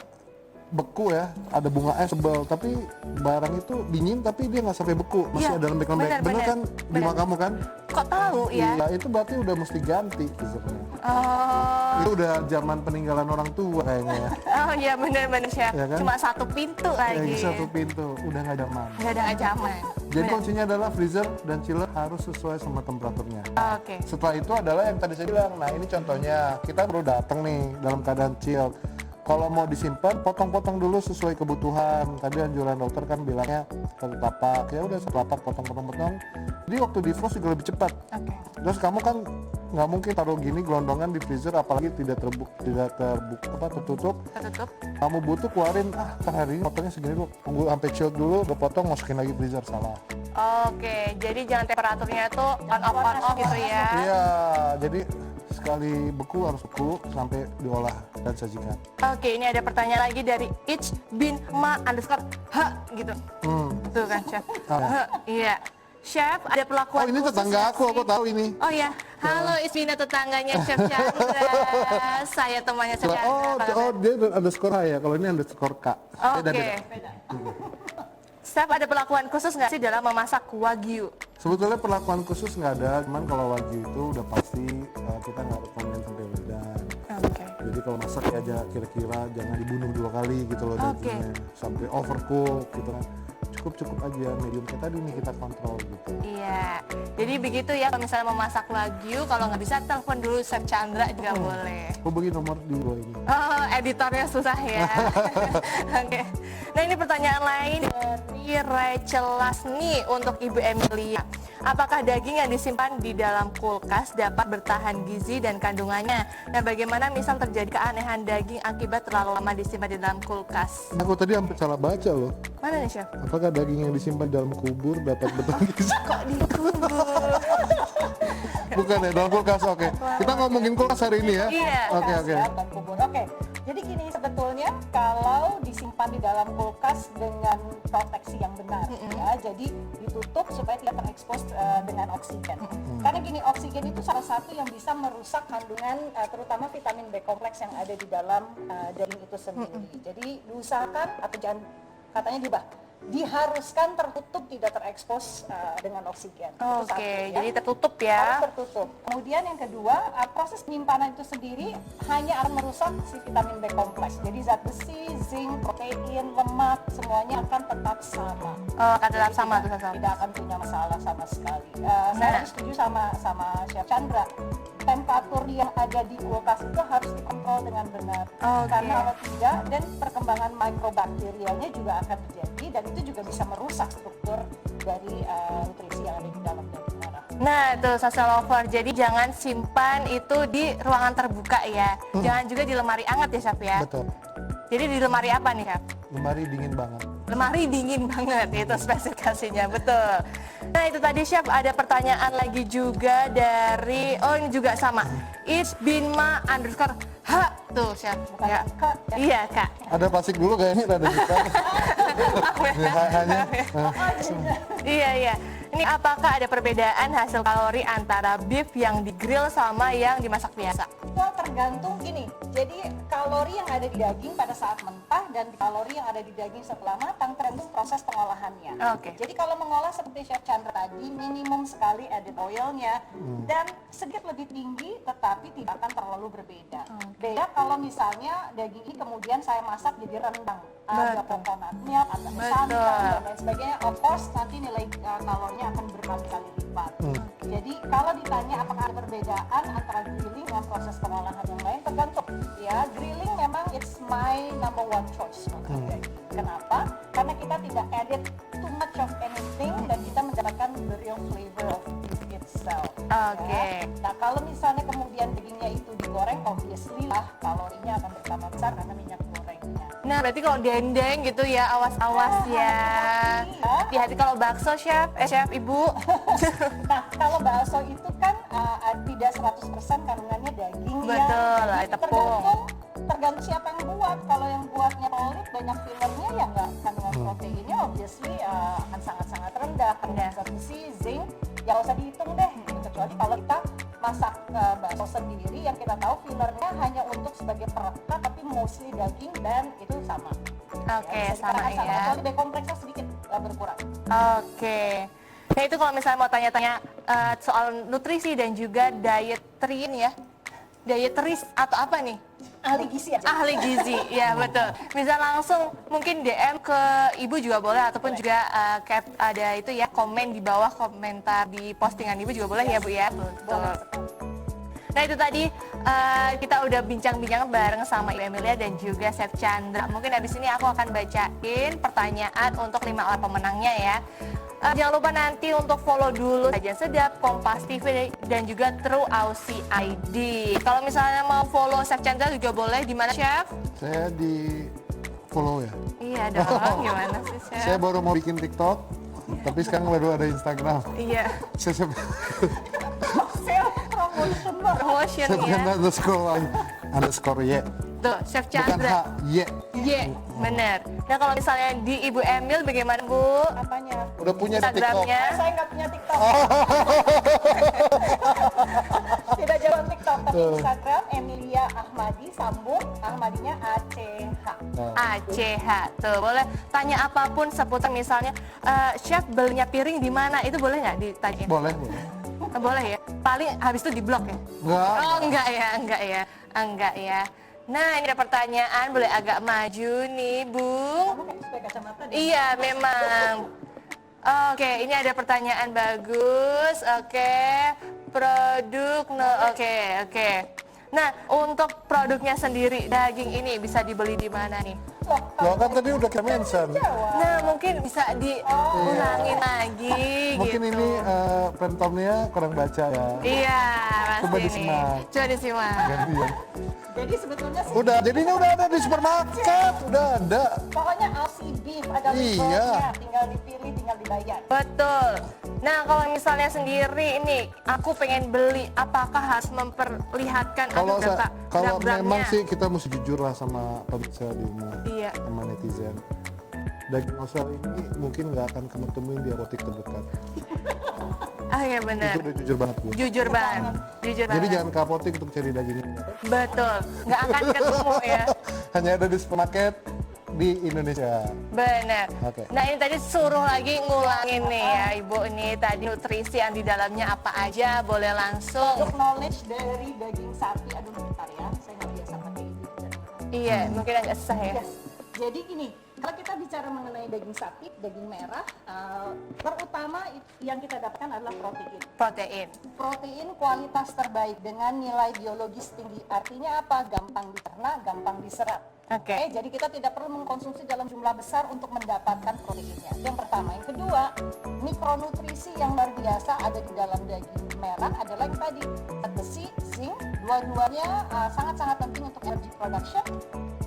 [SPEAKER 4] beku ya, ada bunga es tebal, tapi barang itu dingin tapi dia nggak sampai beku, masih
[SPEAKER 2] Iya,
[SPEAKER 4] ada lembek-lembek.
[SPEAKER 2] benar,
[SPEAKER 4] Bener
[SPEAKER 2] benar.
[SPEAKER 4] kan di rumah kamu kan?
[SPEAKER 2] Kok tahu ya?
[SPEAKER 4] Iya, itu berarti udah mesti ganti freezernya.
[SPEAKER 2] Oh.
[SPEAKER 4] Itu udah zaman peninggalan orang tua kayaknya ya.
[SPEAKER 2] Oh iya benar-benar Chef.
[SPEAKER 4] Ya kan?
[SPEAKER 2] Cuma satu pintu lagi.
[SPEAKER 4] Kayak satu pintu, udah nggak zaman.
[SPEAKER 2] Nggak ada zaman.
[SPEAKER 4] Jadi
[SPEAKER 2] Benar.
[SPEAKER 4] kuncinya adalah freezer dan chiller harus sesuai sama temperaturnya.
[SPEAKER 2] Oke.
[SPEAKER 4] Setelah itu adalah yang tadi saya bilang, nah ini contohnya, kita baru datang nih dalam keadaan chill. Kalau mau disimpan, potong-potong dulu sesuai kebutuhan. Tadi anjuran dokter kan bilangnya satu tapak, ya udah satu tapak potong-potong. Jadi waktu di frost juga lebih cepat. Terus kamu kan nggak mungkin taruh gini gelondongan di freezer, apalagi tidak tertutup. Kamu butuh keluarin, hari ini potongnya segini dulu, tunggu sampai chilled dulu, udah potong masukin lagi freezer, salah.
[SPEAKER 2] Oke, jadi jangan temperaturnya tuh on off gitu ya.
[SPEAKER 4] Iya, jadi sekali beku harus beku sampai diolah dan sajikan.
[SPEAKER 2] Oke, ini ada pertanyaan lagi dari @binma_h gitu. Tuh kan, Chef. Iya. Chef, ada perlakuan
[SPEAKER 4] Oh, ini
[SPEAKER 2] khusus
[SPEAKER 4] tetangga
[SPEAKER 2] nggak
[SPEAKER 4] aku
[SPEAKER 2] sih?
[SPEAKER 4] tahu ini.
[SPEAKER 2] Oh ya, halo Ismina, tetangganya Chef Chandra. Saya temannya Chef Chandra.
[SPEAKER 4] Oh, dia underscore H ya, kalau ini underscore K.
[SPEAKER 2] Oke. Chef, ada perlakuan khusus nggak sih dalam memasak wagyu?
[SPEAKER 4] Sebetulnya perlakuan khusus nggak ada, cuman kalau wagyu itu udah pasti kita nggak rekomen sampai wedan.
[SPEAKER 2] Oke.
[SPEAKER 4] Jadi kalau masak ya aja kira-kira jangan dibunuh 2 kali gitu loh dagingnya, sampai overcook gitu kan. Cukup aja medium kayak tadi nih kita kontrol gitu.
[SPEAKER 2] Iya, jadi begitu ya kalau misalnya memasak wagyu, kalau nggak bisa telepon dulu Chef Chandra juga boleh.
[SPEAKER 4] Hubungi nomor di bawah ini.
[SPEAKER 2] Oh, editornya susah ya. Oke. Nah, ini pertanyaan lain dari Rachel Lasni untuk Ibu Emilia. Apakah daging yang disimpan di dalam kulkas dapat bertahan gizi dan kandungannya? Dan bagaimana misal terjadi keanehan daging akibat terlalu lama disimpan di dalam kulkas?
[SPEAKER 4] Aku tadi hampir salah baca loh.
[SPEAKER 2] Mana nih, Chef?
[SPEAKER 4] Apakah daging yang disimpan dalam kubur dapat bertahan gizi?
[SPEAKER 2] Kok dikubur?
[SPEAKER 4] Bukan ya, dalam kulkas. Oke. Kita ngomongin kulkas hari ini ya.
[SPEAKER 2] Iya.
[SPEAKER 4] Oke.
[SPEAKER 3] Dan kubur. Oke. Jadi gini, sebetulnya kalau disimpan di dalam kulkas dengan proteksi yang benar ya, jadi ditutup supaya tidak terekspos dengan oksigen. Karena gini, oksigen itu salah satu yang bisa merusak kandungan terutama vitamin B kompleks yang ada di dalam daging itu sendiri. Jadi diusahakan atau jangan, katanya diharuskan tertutup, tidak terekspos dengan oksigen. Itu satu,
[SPEAKER 2] Oke,
[SPEAKER 3] ya.
[SPEAKER 2] jadi tertutup ya.
[SPEAKER 3] Harus tertutup. Kemudian yang kedua, proses penyimpanan itu sendiri hanya akan merusak si vitamin B kompleks. Jadi zat besi, zinc, protein, lemak semuanya akan tetap sama.
[SPEAKER 2] Oh, akan tetap
[SPEAKER 3] Jadi
[SPEAKER 2] sama tuh
[SPEAKER 3] tidak akan punya masalah sama sekali. Saya setuju sama Chef Chandra. Temperatur yang ada di kulkas itu harus dikontrol dengan benar.
[SPEAKER 2] Oke.
[SPEAKER 3] Karena kalau tidak, dan perkembangan mikrobakterialnya juga akan terjadi, dan itu juga bisa merusak struktur dari nutrisi yang ada di dalam daging merah.
[SPEAKER 2] Nah, itu Sasa Lover. Jadi jangan simpan itu di ruangan terbuka ya. Jangan juga di lemari hangat ya, Chef ya.
[SPEAKER 4] Betul.
[SPEAKER 2] Jadi di lemari apa nih, Chef?
[SPEAKER 4] Lemari dingin banget.
[SPEAKER 2] Lemari dingin banget, itu spesifikasinya, betul. Nah, itu tadi Chef, ada pertanyaan lagi juga dari, oh ini juga sama, @binma_h tuh Chef. Ya.
[SPEAKER 3] Kak, ya.
[SPEAKER 2] Iya, Kak.
[SPEAKER 4] Ada plastik dulu kayaknya, ada kita. hanya.
[SPEAKER 2] Iya. Ini apakah ada perbedaan hasil kalori antara beef yang di-grill sama yang dimasak biasa?
[SPEAKER 3] Well, tergantung gini. Jadi kalori yang ada di daging pada saat mentah dan kalori yang ada di daging setelah matang tergantung proses pengolahannya.
[SPEAKER 2] Oke.
[SPEAKER 3] Jadi kalau mengolah seperti Chef Chandra tadi, minimum sekali added oilnya dan sedikit lebih tinggi, tetapi tidak akan terlalu berbeda. Beda kalau misalnya daging ini kemudian saya masak jadi rendang, ada coconut milk, ada santan dan lain sebagainya. Of course nanti nilai kalorinya akan berkali-kali lipat. Jadi kalau ditanya apakah ada perbedaan antara grilling dengan proses pengolahan yang lain, tergantung. Ya, grilling memang it's my number one choice untuk daging. Kenapa? Karena kita tidak edit too much of anything dan kita mendapatkan the real flavor of beef itself.
[SPEAKER 2] Oke.
[SPEAKER 3] Ya. Nah, kalau misalnya kemudian dagingnya itu digoreng, obviously lah kalorinya akan bertambah besar karena minyak gorengnya.
[SPEAKER 2] Nah, berarti kalau dendeng gitu ya, awas-awas ya. Hati-hati kalau bakso, Chef, Chef, Ibu.
[SPEAKER 3] Nah, kalau bakso itu kan tidak 100% kandungannya daging.
[SPEAKER 2] Betul,
[SPEAKER 3] ya.
[SPEAKER 2] ada tepung.
[SPEAKER 3] Tergantung siapa yang buat. Kalau yang buatnya pelit, banyak fillernya, ya nggak, kandungan proteinnya obviously akan sangat-sangat rendah. Kandungan zat besi, zinc, ya nggak usah dihitung deh. Kecuali kalau kita masak bakso sendiri, yang kita tahu fillernya hanya untuk sebagai perekat, tapi mostly daging dan itu sama.
[SPEAKER 2] Oke,
[SPEAKER 3] bisa
[SPEAKER 2] sama
[SPEAKER 3] dikatakan
[SPEAKER 2] ya.
[SPEAKER 3] Kecuali B kompleksnya sedikit berkurang.
[SPEAKER 2] Oke. Nah, itu kalau misalnya mau tanya-tanya soal nutrisi dan juga dietary ini ya. Dietaris atau apa nih?
[SPEAKER 3] Ahli gizi aja.
[SPEAKER 2] Ahli gizi, ya betul. Bisa langsung mungkin DM ke Ibu juga boleh, ataupun juga ada itu ya, komen di bawah komentar di postingan Ibu juga boleh ya Bu ya. Betul. Nah, itu tadi kita udah bincang-bincang bareng sama Ibu Emilia dan juga Chef Chandra. Mungkin habis ini aku akan bacain pertanyaan untuk 5 orang pemenangnya ya. Jangan lupa nanti untuk follow dulu Sajian Sedap, Kompas TV dan juga True Aussie ID. Kalau misalnya mau follow Chef Chandra juga boleh. Di mana Chef?
[SPEAKER 4] Saya di follow ya.
[SPEAKER 2] Iya dong, gimana sih Chef?
[SPEAKER 4] Saya baru mau bikin TikTok, tapi sekarang baru ada Instagram.
[SPEAKER 2] Iya,
[SPEAKER 4] Saya
[SPEAKER 2] promotion
[SPEAKER 4] Chef
[SPEAKER 2] ya.
[SPEAKER 4] Chandra underscore Y.
[SPEAKER 2] Tuh, Chef
[SPEAKER 4] Bukan
[SPEAKER 2] Chandra.
[SPEAKER 4] H, Y.
[SPEAKER 2] Iya, bener. Nah kalau misalnya di Ibu Emil bagaimana Bu?
[SPEAKER 3] Apanya?
[SPEAKER 4] Udah punya di TikTok.
[SPEAKER 2] Instagramnya?
[SPEAKER 3] Saya nggak punya TikTok. Tidak jalan TikTok, tapi Instagram Emilia Ahmadi, sambung Ahmadinya ACH.
[SPEAKER 2] ACH. Tuh, boleh tanya apapun seputar misalnya, Chef belinya piring di mana? Itu boleh nggak ditanyain?
[SPEAKER 4] Boleh, boleh.
[SPEAKER 2] Boleh ya? Paling habis itu diblok ya?
[SPEAKER 4] Enggak.
[SPEAKER 2] Oh enggak ya, enggak ya. Nah ini ada pertanyaan, boleh agak maju nih Bu.
[SPEAKER 3] Kamu kayak supaya kacamata deh.
[SPEAKER 2] Iya memang. Oke, ini ada pertanyaan bagus. Oke, produk oke. Nah, untuk produknya sendiri, daging ini bisa dibeli di mana nih?
[SPEAKER 4] Loh kan tadi udah kita mention.
[SPEAKER 2] Nah, mungkin bisa diulangin lagi
[SPEAKER 4] Mungkin
[SPEAKER 2] gitu.
[SPEAKER 4] ini pentomnya kurang baca ya.
[SPEAKER 2] Iya,
[SPEAKER 4] Coba
[SPEAKER 2] pasti nih.
[SPEAKER 4] disimak.
[SPEAKER 2] Coba disimak.
[SPEAKER 4] Gantian.
[SPEAKER 3] Jadi sebetulnya sih,
[SPEAKER 4] Udah, jadi ini udah ada di supermarket, udah ada.
[SPEAKER 3] pokoknya Aussie Beef ada
[SPEAKER 4] Iya.
[SPEAKER 3] labelnya, tinggal dipilih, tinggal dibayar.
[SPEAKER 2] Betul. Nah, kalau misalnya sendiri ini, aku pengen beli, apakah harus memperlihatkan
[SPEAKER 4] Kalau
[SPEAKER 2] atau
[SPEAKER 4] kalau
[SPEAKER 2] gram-gramnya?
[SPEAKER 4] memang sih kita mesti jujur lah sama pemirsa di rumah,
[SPEAKER 2] Iya.
[SPEAKER 4] sama netizen. Daging Australia ini mungkin nggak akan kamu temuin di apotek terdekat.
[SPEAKER 2] Ah ya benar.
[SPEAKER 4] Itu udah jujur banget Bu.
[SPEAKER 2] Jujur banget. Jujur
[SPEAKER 4] Jadi
[SPEAKER 2] banget.
[SPEAKER 4] jangan ke apotek untuk cari daging ini.
[SPEAKER 2] Betul. Nggak akan ketemu ya.
[SPEAKER 4] Hanya ada di supermarket di Indonesia.
[SPEAKER 2] Benar.
[SPEAKER 4] Oke.
[SPEAKER 2] Nah ini tadi suruh lagi ngulangin nih ya Ibu nih tadi nutrisi yang di dalamnya apa aja boleh langsung.
[SPEAKER 3] Untuk knowledge dari daging sapi, aduh bentar ya, saya nggak biasa pakai ini.
[SPEAKER 2] Iya mungkin agak susah ya.
[SPEAKER 3] Yes. Jadi gini, kalau kita bicara mengenai daging sapi, daging merah, terutama yang kita dapatkan adalah protein.
[SPEAKER 2] Protein.
[SPEAKER 3] Protein kualitas terbaik dengan nilai biologis tinggi. Artinya apa? Gampang dicerna, gampang diserap.
[SPEAKER 2] Oke.
[SPEAKER 3] Jadi kita tidak perlu mengkonsumsi dalam jumlah besar untuk mendapatkan proteinnya. Yang pertama. Yang kedua, mikronutrisi yang luar biasa ada di dalam daging merah adalah yang tadi, besi, zinc, dua-duanya sangat-sangat penting untuk energy production.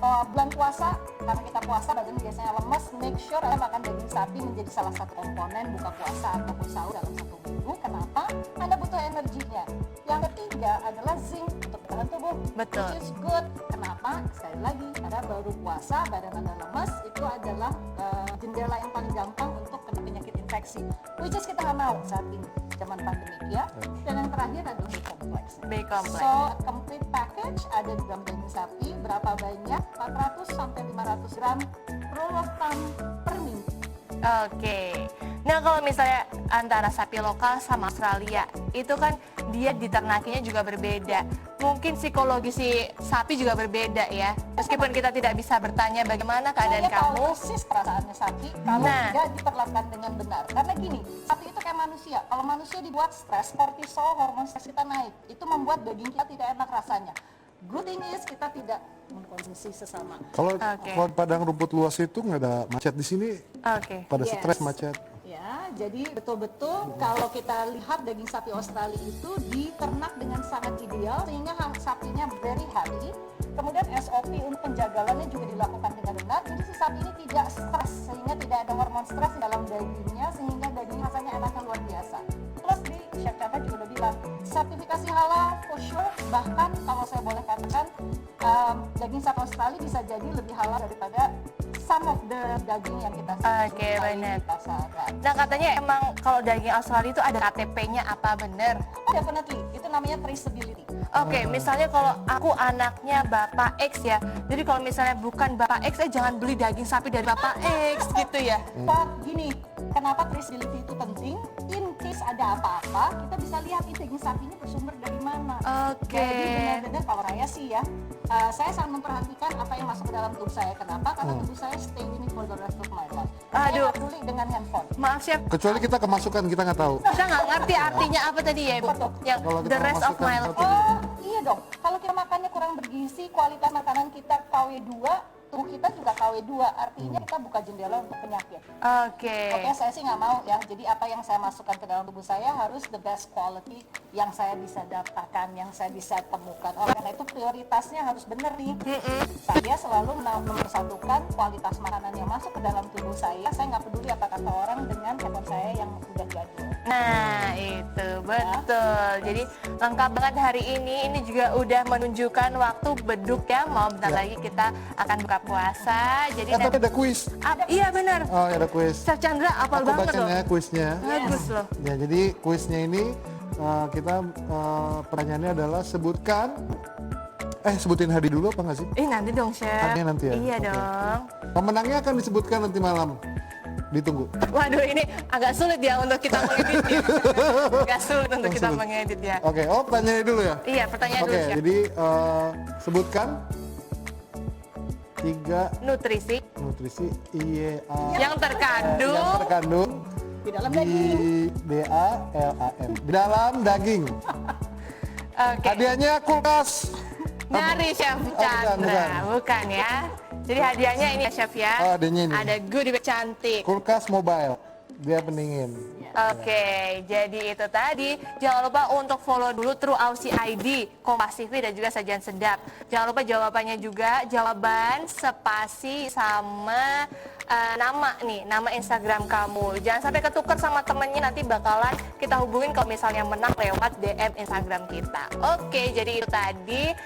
[SPEAKER 3] Bulan puasa, karena kita puasa badan biasanya lemas, make sure Anda makan daging sapi menjadi salah satu komponen buka puasa ataupun sahur dalam satu minggu. Kenapa? Anda butuh energinya. Yang ketiga adalah zinc untuk badan tubuh.
[SPEAKER 2] Betul.
[SPEAKER 3] Which is good. Kenapa? Sekali lagi, karena baru puasa, badan Anda lemas, itu adalah jendela yang paling gampang untuk kena penyakit infeksi. Which is kita nggak mau saat ini, zaman pandemik ya. Dan yang terakhir adalah B-complex.
[SPEAKER 2] B-complex.
[SPEAKER 3] So, complete package ada di dalam daging sapi, berapa banyak? 400 sampai 500 gram rule of thumb per minggu.
[SPEAKER 2] Oke. Nah kalau misalnya antara sapi lokal sama Australia, itu kan dia diternakinya juga berbeda. Mungkin psikologi si sapi juga berbeda ya. Meskipun kita tidak bisa bertanya bagaimana keadaan
[SPEAKER 3] Saya tahu
[SPEAKER 2] kamu.
[SPEAKER 3] persis perasaannya sapi kalau
[SPEAKER 2] Nah.
[SPEAKER 3] tidak diperlakukan dengan benar. Karena gini, sapi itu kayak manusia. Kalau manusia dibuat stres, kortisol, hormon stres kita naik. Itu membuat daging kita tidak enak rasanya. Good thing is kita tidak mengkonsumsi sesama.
[SPEAKER 4] Kalau
[SPEAKER 2] Oke.
[SPEAKER 4] kalau padang rumput luas itu nggak ada macet di sini,
[SPEAKER 2] Oke.
[SPEAKER 4] pada
[SPEAKER 3] Yes.
[SPEAKER 4] stres macet.
[SPEAKER 3] Ya, jadi betul-betul kalau kita lihat daging sapi Australia itu diternak dengan sangat ideal sehingga sapinya very happy. Kemudian SOP untuk penjagalannya juga dilakukan dengan benar. Jadi si sapi ini tidak stres sehingga tidak ada hormon stres di dalam dagingnya sehingga daging rasanya enak dan luar biasa. Plus di Chef Chandra juga udah bilang sertifikasi halal for sure. Bahkan kalau saya boleh katakan daging sapi Australia bisa jadi lebih halal daripada some of the daging yang kita
[SPEAKER 2] Oke,
[SPEAKER 3] jumpai
[SPEAKER 2] benar.
[SPEAKER 3] di pasaran.
[SPEAKER 2] Nah katanya emang kalau daging Australia itu ada KTP-nya apa bener?
[SPEAKER 3] Definitely, itu namanya traceability.
[SPEAKER 2] Oke, misalnya kalau aku anaknya Bapak X ya, jadi kalau misalnya bukan Bapak X, jangan beli daging sapi dari Bapak X gitu ya.
[SPEAKER 3] Pak, gini, kenapa traceability itu penting? In case ada apa-apa, kita bisa lihat ini daging sapi ini bersumber dari mana.
[SPEAKER 2] Oke.
[SPEAKER 3] Jadi benar-benar kalau saya sih ya, saya sangat memperhatikan apa yang masuk ke dalam tubuh saya. Kenapa? Karena tubuh saya stay with me for the rest of my life. Saya
[SPEAKER 2] Aduh.
[SPEAKER 3] nggak peduli dengan handphone.
[SPEAKER 2] Maaf Chef,
[SPEAKER 4] Kecuali kita kemasukan, kita nggak tahu.
[SPEAKER 2] kita nggak ngerti artinya apa tadi ya Ibu?
[SPEAKER 3] Apa tuh?
[SPEAKER 2] Yang
[SPEAKER 4] Kalau kita
[SPEAKER 2] the rest of
[SPEAKER 4] memasukkan
[SPEAKER 2] my
[SPEAKER 4] satu-
[SPEAKER 2] life.
[SPEAKER 3] Oh iya dong, kalau kita kondisi kualitas makanan kita KW2, tubuh kita juga KW2, artinya kita buka jendela untuk penyakit.
[SPEAKER 2] Oke.
[SPEAKER 3] Oke, saya sih nggak mau ya. Jadi apa yang saya masukkan ke dalam tubuh saya harus the best quality yang saya bisa dapatkan, yang saya bisa temukan. Oleh karena itu prioritasnya harus benar nih. Saya selalu mempersatukan kualitas makanan yang masuk ke dalam tubuh saya. Saya nggak peduli apa kata orang dengan handphone saya yang udah jadul.
[SPEAKER 2] Nah itu betul. Jadi lengkap banget hari ini. Ini juga udah menunjukkan waktu beduk ya. Mau bentar lagi kita akan buka puasa. Jadi
[SPEAKER 4] Tapi ada kuis.
[SPEAKER 2] iya benar.
[SPEAKER 4] Oh ya ada kuis.
[SPEAKER 2] Chef Chandra apal
[SPEAKER 4] Aku
[SPEAKER 2] banget loh.
[SPEAKER 4] bacanya kuisnya.
[SPEAKER 2] Bagus loh.
[SPEAKER 4] Ya jadi kuisnya ini kita pertanyaannya adalah sebutin hadiah dulu apa nggak sih?
[SPEAKER 2] Nanti dong Chef.
[SPEAKER 4] Hadiah nanti ya?
[SPEAKER 2] Iya
[SPEAKER 4] Oke.
[SPEAKER 2] dong.
[SPEAKER 4] Pemenangnya akan disebutkan nanti malam. Ditunggu.
[SPEAKER 2] Waduh ini agak sulit ya untuk kita mengedit ya. Agak sulit untuk kita
[SPEAKER 4] Sulit.
[SPEAKER 2] mengedit ya.
[SPEAKER 4] Oke, pertanyaannya dulu ya?
[SPEAKER 2] Iya pertanyaan
[SPEAKER 4] Oke,
[SPEAKER 2] dulu Chef.
[SPEAKER 4] jadi sebutkan 3
[SPEAKER 2] Nutrisi
[SPEAKER 4] nutrisi IEA
[SPEAKER 2] yang terkandung
[SPEAKER 4] yang terkandung
[SPEAKER 3] Di dalam
[SPEAKER 4] di
[SPEAKER 3] daging.
[SPEAKER 4] DALAM di dalam daging.
[SPEAKER 2] Oke.
[SPEAKER 4] Hadiahnya kulkas.
[SPEAKER 2] Dari Chef
[SPEAKER 4] bukan,
[SPEAKER 2] Chandra, bukan ya. Jadi hadiahnya ini ya Chef ya.
[SPEAKER 4] Oh, hadiahnya ini.
[SPEAKER 2] Ada goodie bag cantik.
[SPEAKER 4] Kulkas mobile. Dia pendingin.
[SPEAKER 2] Oke, jadi itu tadi. Jangan lupa untuk follow dulu True Aussie ID, Kompas TV dan juga Sajian Sedap. Jangan lupa jawabannya juga, jawaban spasi sama nama Instagram kamu. Jangan sampai ketukar sama temennya, nanti bakalan kita hubungin kalau misalnya menang lewat DM Instagram kita. Oke, jadi itu tadi.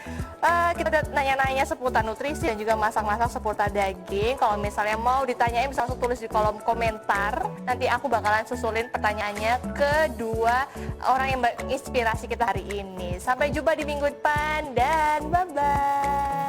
[SPEAKER 2] Kita udah nanya-nanya seputar nutrisi dan juga masak-masak seputar daging. Kalau misalnya mau ditanyain bisa langsung tulis di kolom komentar. Nanti aku bakalan susulin pertanyaannya ke dua orang yang menginspirasi kita hari ini. Sampai jumpa di minggu depan dan bye-bye.